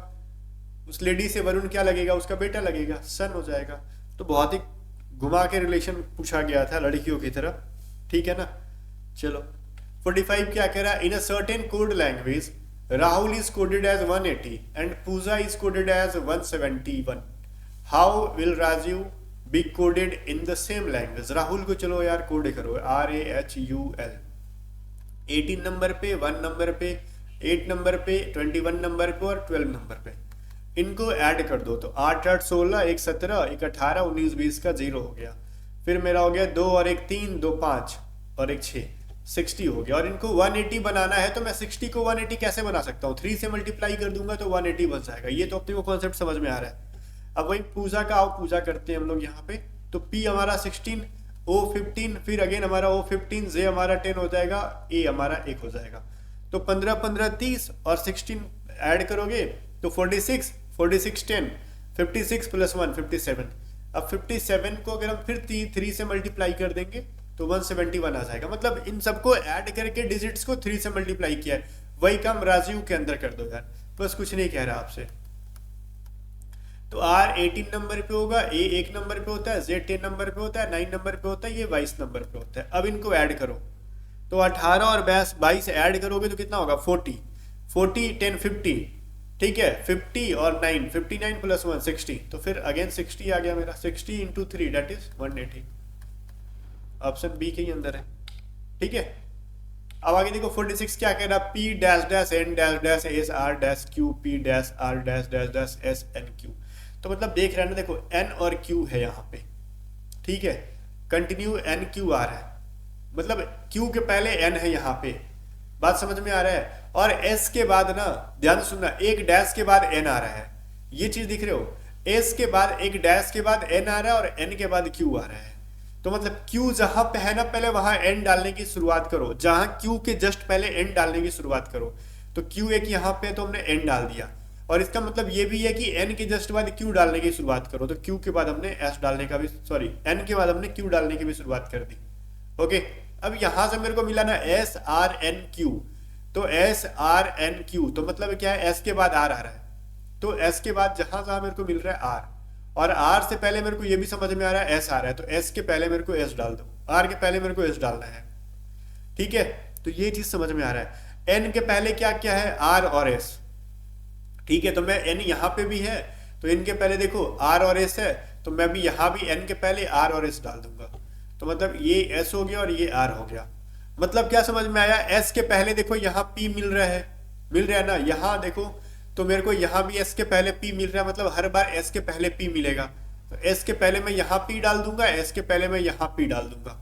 उस लेडी से वरुण क्या लगेगा? उसका बेटा लगेगा, सन हो जाएगा। तो बहुत ही घुमा के रिलेशन पूछा गया था लड़कियों की तरह। ठीक है ना, चलो 45 क्या कह रहा है? In a certain code language Rahul is coded as 180 and Pooja is coded as 171। How will Rajiv be coded in the same language? Rahul को चलो यार कोड करो, RAHUL। 18 नंबर पे, 1 नंबर पे, 8 नंबर पे, 21 नंबर पे और 12 नंबर पे। इनको ऐड कर दो तो 8 8 16, 1 17, 1 18, 19 20 का 0 हो गया। फिर मेरा हो गया 2 और 1 3, 2 5 और 1 6, 60 हो गया। और इनको 180 बनाना है तो मैं 60 को 180 कैसे बना सकता हूँ? 3 से मल्टीप्लाई कर दूंगा तो 180 बन जाएगा। ये तो अपने को कॉन्सेप्ट समझ में आ रहा है। अब वही पूजा का आओ, पूजा करते हैं हम लोग यहाँ पे। तो P हमारा 16, O 15, फिर अगेन हमारा O 15, J हमारा 10 हो जाएगा, A हमारा 1 हो जाएगा। तो 15 15 30 और 16 ऐड करोगे तो 46 46 10, 56 प्लस 1 57। अब 57 को अगर हम फिर 3 से मल्टीप्लाई कर देंगे तो 171 आ जाएगा। मतलब इन सबको ऐड करके डिजिट्स को 3 से मल्टीप्लाई किया है। वही काम राजीव के अंदर कर दो यार, बस कुछ नहीं कह रहा आपसे। तो R 18 नंबर पे होगा, A 1 नंबर पे होता है, Z 10 नंबर पे होता है, 9 नंबर पे होता है, ये 22 नंबर पे होता है। अब इनको ऐड करो तो 18 और 22 ऐड करोगे तो कितना होगा? 40। 40 10 50, ठीक है, 50 और 9, 59 प्लस 1 60, तो फिर अगेन 60 आ गया मेरा, 60 into 3 that is 180। Option B के ही अंदर है, ठीक है। अब आगे देखो 46 क्या कह रहा, P dash dash N dash dash S R dash Q P dash R dash dash dash S N Q. तो मतलब देख रहे हैं ना, देखो एन और क्यू है यहाँ पे, ठीक है, कंटिन्यू एन क्यू आ रहा है, मतलब क्यू के पहले एन है यहाँ पे, बात समझ में आ रहा है। और एस के बाद ना, ध्यान से सुनना, एक डैश के बाद एन आ रहा है, ये चीज दिख रहे हो, एस के बाद एक डैश के बाद एन आ रहा है और एन के बाद क्यू आ रहा है। तो मतलब क्यू जहां पे है ना, पहले वहां एन डालने की शुरुआत करो, जहां क्यू के जस्ट पहले एन डालने की शुरुआत करो। तो क्यू एक यहाँ पे तो हमने एन डाल दिया, और इसका मतलब ये भी है कि एन के जस्ट बाद क्यू डालने की शुरुआत करो, तो क्यू के बाद हमने एस डालने का भी, सॉरी एन के बाद हमने क्यू डालने की भी शुरुआत कर दी। ओके, अब यहां से मेरे को मिला ना एस आर एन क्यू, तो एस आर एन क्यू, तो मतलब क्या है, एस के बाद आर आ रहा है, तो एस के बाद जहां जहां मेरे को मिल रहा है आर, और आर से पहले मेरे को ये भी समझ में आ रहा है एस आ रहा है, तो एस के पहले मेरे को एस डाल दो, आर के पहले मेरे को एस डालना है, ठीक है। तो ये चीज समझ में आ रहा है। एन के पहले क्या क्या है, आर और एस, ठीक है, तो मैं एन यहाँ पे भी है, तो इनके पहले देखो आर और एस है, तो मैं भी यहाँ भी एन के पहले आर और एस डाल दूंगा, तो मतलब ये एस हो गया और ये आर हो गया। मतलब क्या समझ में आया, एस के पहले देखो यहाँ पी मिल रहा है ना, यहाँ देखो, तो मेरे को यहाँ भी एस के पहले पी मिल रहा है, मतलब हर बार एस के पहले पी मिलेगा, तो एस के पहले मैं यहाँ पी डाल दूंगा, एस के पहले मैं यहाँ पी डाल दूंगा,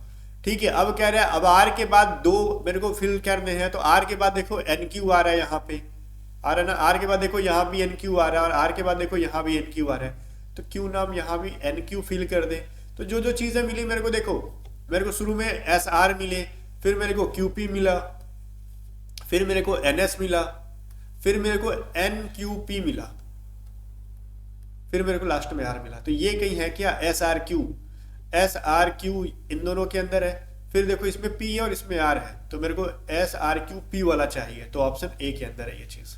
ठीक है। अब कह रहा है अब आर के बाद दो मेरे को फिल करने हैं, तो आर के बाद देखो एन क्यू आ रहा है, यहाँ पे आ रहा है ना, आर के बाद देखो यहाँ भी एन क्यू आ रहा है, और आर के बाद देखो यहाँ भी एन क्यू आ रहा है, तो क्यू नाम यहाँ भी एन क्यू फिल कर दे। तो जो जो चीजें मिली मेरे को, देखो मेरे को शुरू में एस आर मिले, फिर मेरे को क्यू पी मिला, फिर मेरे को एन एस मिला, फिर मेरे को एन क्यू पी मिला, फिर मेरे को लास्ट में आर मिला। तो ये कहीं है क्या, एस आर क्यू इन दोनों के अंदर है, फिर देखो इसमें पी है और इसमें आर है, तो मेरे को एस आर क्यू पी वाला चाहिए, तो ऑप्शन ए के अंदर है ये चीज,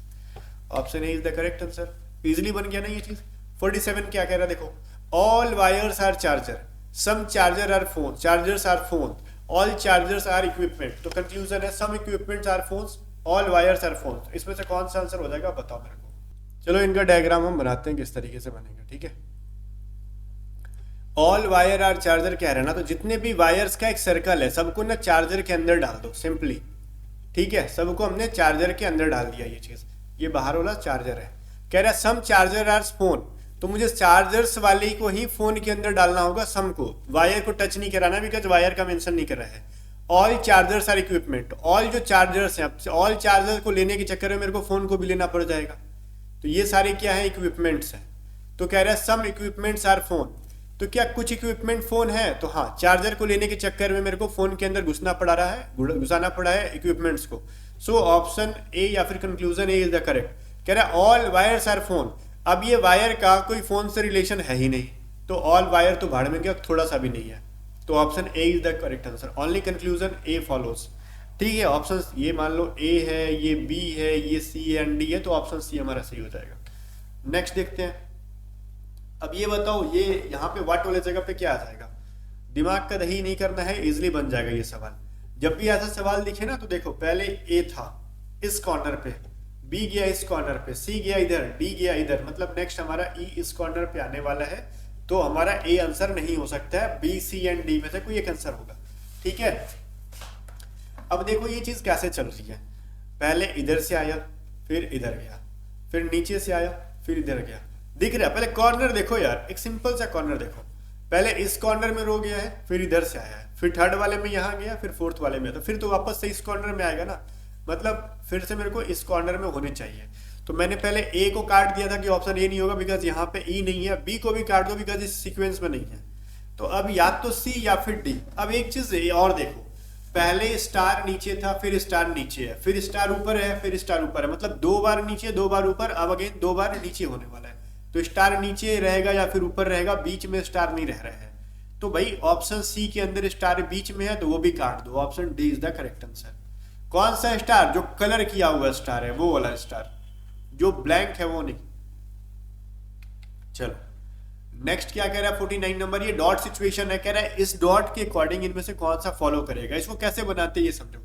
option A is the correct answer. Easily बन गया ना ये चीज। 47 क्या कह रहा है, देखो all wires are charger, some chargers are phone, all chargers are equipment. तो कंक्लूजन है some equipments are phones, all wires are phones. इसमें से कौन सा आंसर हो जाएगा, बताओ मेरे को। चलो इनका डायग्राम हम बनाते हैं किस तरीके से बनेगा, ठीक है। ऑल वायर आर चार्जर कह रहे हैं ना, तो जितने भी वायर्स का एक सर्कल है सबको ना चार्जर के अंदर डाल दो सिंपली, ठीक है, सबको हमने चार्जर के अंदर डाल दिया ये चीज, ये बाहर वाला चार्जर है। कह रहा है सम चार्जर आर फोन, तो मुझे चार्जर्स वाले को ही फोन के अंदर डालना होगा, सम को, वायर को टच नहीं कराना, बिकॉज वायर का मेंशन नहीं कर रहा है। All chargers are equipment, all जो चार्जर्स हैं, ऑल चार्जर को लेने के चक्कर में मेरे को फोन को भी लेना पड़ जाएगा, तो ये सारे क्या है, इक्विपमेंट्स हैं। तो कह रहा है सम इक्विपमेंट्स आर फोन, तो क्या कुछ इक्विपमेंट फोन है, तो हाँ, चार्जर को लेने के चक्कर में मेरे को फोन के अंदर घुसाना पड़ा है इक्विपमेंट्स को। सो ऑप्शन ए या फिर conclusion A is the correct. कह रहा है ऑल वायर्स आर फोन, अब ये वायर का कोई फोन से रिलेशन है ही नहीं, तो ऑल वायर तो भाड़ में गया, थोड़ा सा भी नहीं है, तो option A is the correct answer. Only conclusion A follows, ठीक है। ऑप्शन ये मान लो ए है, ये बी है, ये सी एंड डी है, तो ऑप्शन सी हमारा सही हो जाएगा। नेक्स्ट देखते हैं। अब ये बताओ, ये यहाँ पे व्हाट वाले जगह पे क्या आ जाएगा, दिमाग का दही नहीं करना है, इजिली बन जाएगा ये सवाल। जब भी ऐसा सवाल दिखे ना, तो देखो पहले ए था इस कॉर्नर पे, बी गया इस कॉर्नर पे, सी गया इधर, डी गया इधर, मतलब नेक्स्ट हमारा ई इस कॉर्नर पे आने वाला है, तो हमारा ए आंसर नहीं हो सकता है, बी सी एंड डी में से कोई एक आंसर होगा, ठीक है। अब देखो ये चीज कैसे चल रही है, पहले इधर से आया, फिर इधर गया, फिर नीचे से आया, फिर इधर गया, दिख रहा है। पहले कॉर्नर देखो यार, एक सिंपल सा कॉर्नर देखो, पहले इस कॉर्नर में रो गया है, फिर इधर से आया है, फिर थर्ड वाले में यहाँ गया, फिर फोर्थ वाले में, तो फिर तो वापस से इस कॉर्नर में आएगा ना, मतलब फिर से मेरे को इस कॉर्नर में होने चाहिए। तो मैंने पहले ए को काट दिया था कि ऑप्शन ए नहीं होगा, बिकॉज यहाँ पे ई नहीं है, बी को भी काट दो बिकॉज इस सीक्वेंस में नहीं है, तो अब या तो सी या फिर डी। अब एक चीज और देखो, पहले स्टार नीचे था, फिर स्टार नीचे है, फिर स्टार ऊपर है, फिर स्टार ऊपर है, मतलब 2 बार नीचे 2 बार ऊपर, अब अगेन 2 बार नीचे होने वाला है, तो स्टार नीचे रहेगा या फिर ऊपर रहेगा, बीच में स्टार नहीं रह रहा है। तो भाई ऑप्शन सी के अंदर स्टार बीच में है, तो वो भी काट दो, option D is the correct answer. कौन सा स्टार, जो कलर किया हुआ स्टार है वो वाला स्टार, जो ब्लैंक है वो नहीं। चलो नेक्स्ट क्या कह रहा है, 49 नंबर, ये डॉट सिचुएशन है। कह रहा है इस डॉट के अकॉर्डिंग इनमें से कौन सा फॉलो करेगा। इसको कैसे बनाते हैं ये समझो।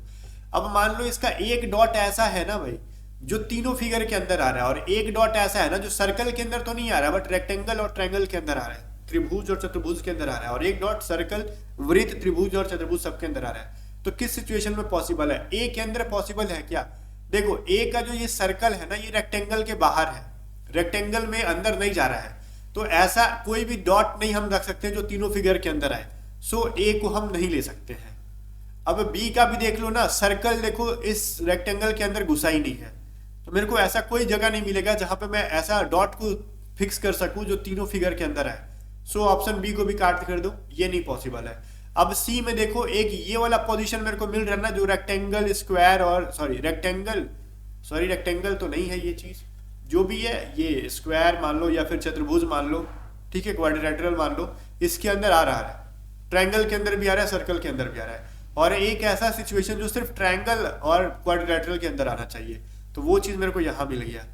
अब मान लो इसका एक डॉट ऐसा है ना भाई, जो तीनों फिगर के अंदर आ रहा है, और एक डॉट ऐसा है ना जो सर्कल के अंदर तो नहीं आ रहा बट रेक्टेंगल और ट्रायंगल के अंदर आ रहा है, त्रिभुज और चतुर्भुज के अंदर आ रहा है, और एक डॉट सर्कल, वृत्त, त्रिभुज और चतुर्भुज सबके अंदर आ रहा है। तो किस सिचुएशन में पॉसिबल है? ए के अंदर पॉसिबल है क्या? देखो ए का जो ये सर्कल है ना ये रेक्टेंगल के बाहर है, रेक्टेंगल में अंदर नहीं जा रहा है, तो ऐसा कोई भी डॉट नहीं हम रख सकते जो तीनों फिगर के अंदर आए। सो ए को हम नहीं ले सकते हैं। अब बी का भी देख लो ना, सर्कल देखो इस रेक्टेंगल के अंदर घुसा ही नहीं है, तो मेरे को ऐसा कोई जगह नहीं मिलेगा जहां पे मैं ऐसा डॉट को फिक्स कर सकूं जो तीनों फिगर के अंदर आए। सो ऑप्शन बी को भी काट कर दो, ये नहीं पॉसिबल है। अब सी में देखो एक ये वाला पोजीशन मेरे को मिल रहा है ना जो रेक्टेंगल, स्क्वायर और रेक्टेंगल तो नहीं है ये चीज, जो भी है ये स्क्वायर मान लो या फिर चतुर्भुज मान लो, ठीक है, क्वाड्रिलेटरल मान लो, इसके अंदर आ रहा है, ट्रायंगल के अंदर भी आ रहा है, सर्कल के अंदर भी आ रहा है, और एक ऐसा सिचुएशन जो सिर्फ ट्रायंगल और क्वाड्रिलेटरल के अंदर आना चाहिए, तो वो चीज मेरे को यहां मिल गया,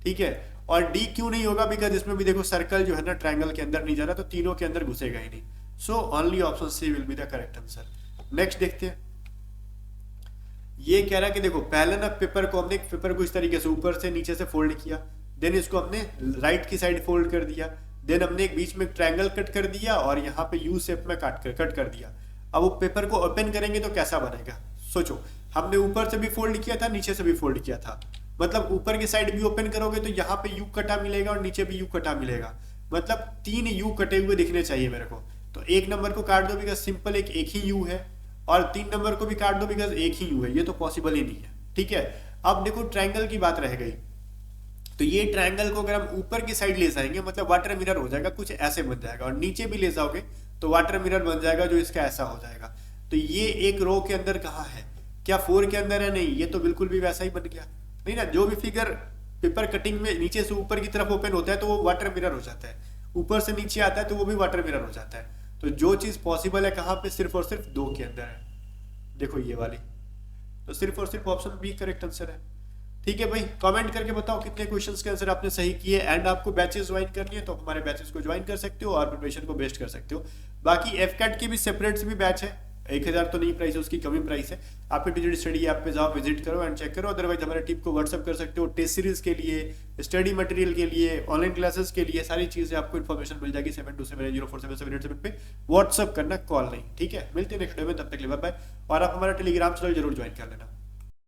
ठीक है। और डी क्यों नहीं होगा? बिकॉज इसमें भी देखो सर्कल जो है ना ट्रायंगल के अंदर नहीं जा रहा, तो तीनों के अंदर घुसेगा ही नहीं। So only option C will be the correct answer. Next देखते हैं, ये कह रहा है कि देखो पहले ना पेपर को इस तरीके से ऊपर से नीचे से फोल्ड किया, देन इसको हमने राइट की साइड फोल्ड कर दिया, देन हमने एक बीच में ट्रायंगल कट कर दिया और यहाँ पे यू शेप में कट कर दिया। अब वो पेपर को ओपन करेंगे तो कैसा बनेगा? सोचो, हमने ऊपर से भी फोल्ड किया था, नीचे से भी फोल्ड किया था, मतलब ऊपर की साइड भी ओपन करोगे तो यहाँ पे यू कटा मिलेगा और नीचे भी यू कटा मिलेगा, मतलब 3 यू कटे हुए दिखने चाहिए मेरे को। तो 1 नंबर को काट दो बिकॉज सिंपल एक ही यू है, और 3 नंबर को भी काट दो बिकॉज एक ही यू है, ये तो पॉसिबल ही नहीं है, ठीक है। अब देखो ट्रायंगल की बात रह गई, तो ये ट्रायंगल को अगर हम ऊपर की साइड ले जाएंगे मतलब वाटर मिरर हो जाएगा, कुछ ऐसे बन जाएगा, और नीचे भी ले जाओगे तो वाटर मिरर बन जाएगा जो इसका ऐसा हो जाएगा। तो ये एक रो के अंदर कहाँ है? क्या 4 के अंदर है? नहीं, ये तो बिल्कुल भी वैसा ही बन गया, नहीं ना। जो भी फिगर पेपर कटिंग में नीचे से ऊपर की तरफ ओपन होता है तो वो वाटर मिरर हो जाता है, ऊपर से नीचे आता है तो वो भी वाटर मिरर हो जाता है। तो जो चीज पॉसिबल है कहाँ पे? सिर्फ और सिर्फ 2 के अंदर है, देखो ये वाली, तो सिर्फ और सिर्फ ऑप्शन बी करेक्ट आंसर है। ठीक है भाई, कमेंट करके बताओ कितने क्वेश्चंस के आंसर आपने सही किए। एंड आपको बैचेस ज्वाइन करनी है तो हमारे बैचेस को ज्वाइन कर सकते हो और प्रिपरेशन को बेस्ट कर सकते हो। बाकी एफकैट की भी सेपरेट भी बैच है, 1000 तो नहीं प्राइस है, उसकी कमी प्राइस है। आपके डिजिटल स्टडी ऐप पे जाओ, विजिट करो एंड चेक करो। अदरवाइज हमारे टीम को व्हाट्सअप कर सकते हो, टेस्ट सीरीज के लिए, स्टडी मटेरियल के लिए, ऑनलाइन क्लासेस के लिए, सारी चीजें आपको इन्फॉर्मेशन मिल जाएगी 7270477787 पे। व्हाट्सअप करना, कॉल नहीं, ठीक है। मिलते हैं नेक्स्ट वीडियो में, तब तक के लिए बाय बाय। और आप हमारा टेलीग्राम चैनल जरूर ज्वाइन कर लेना।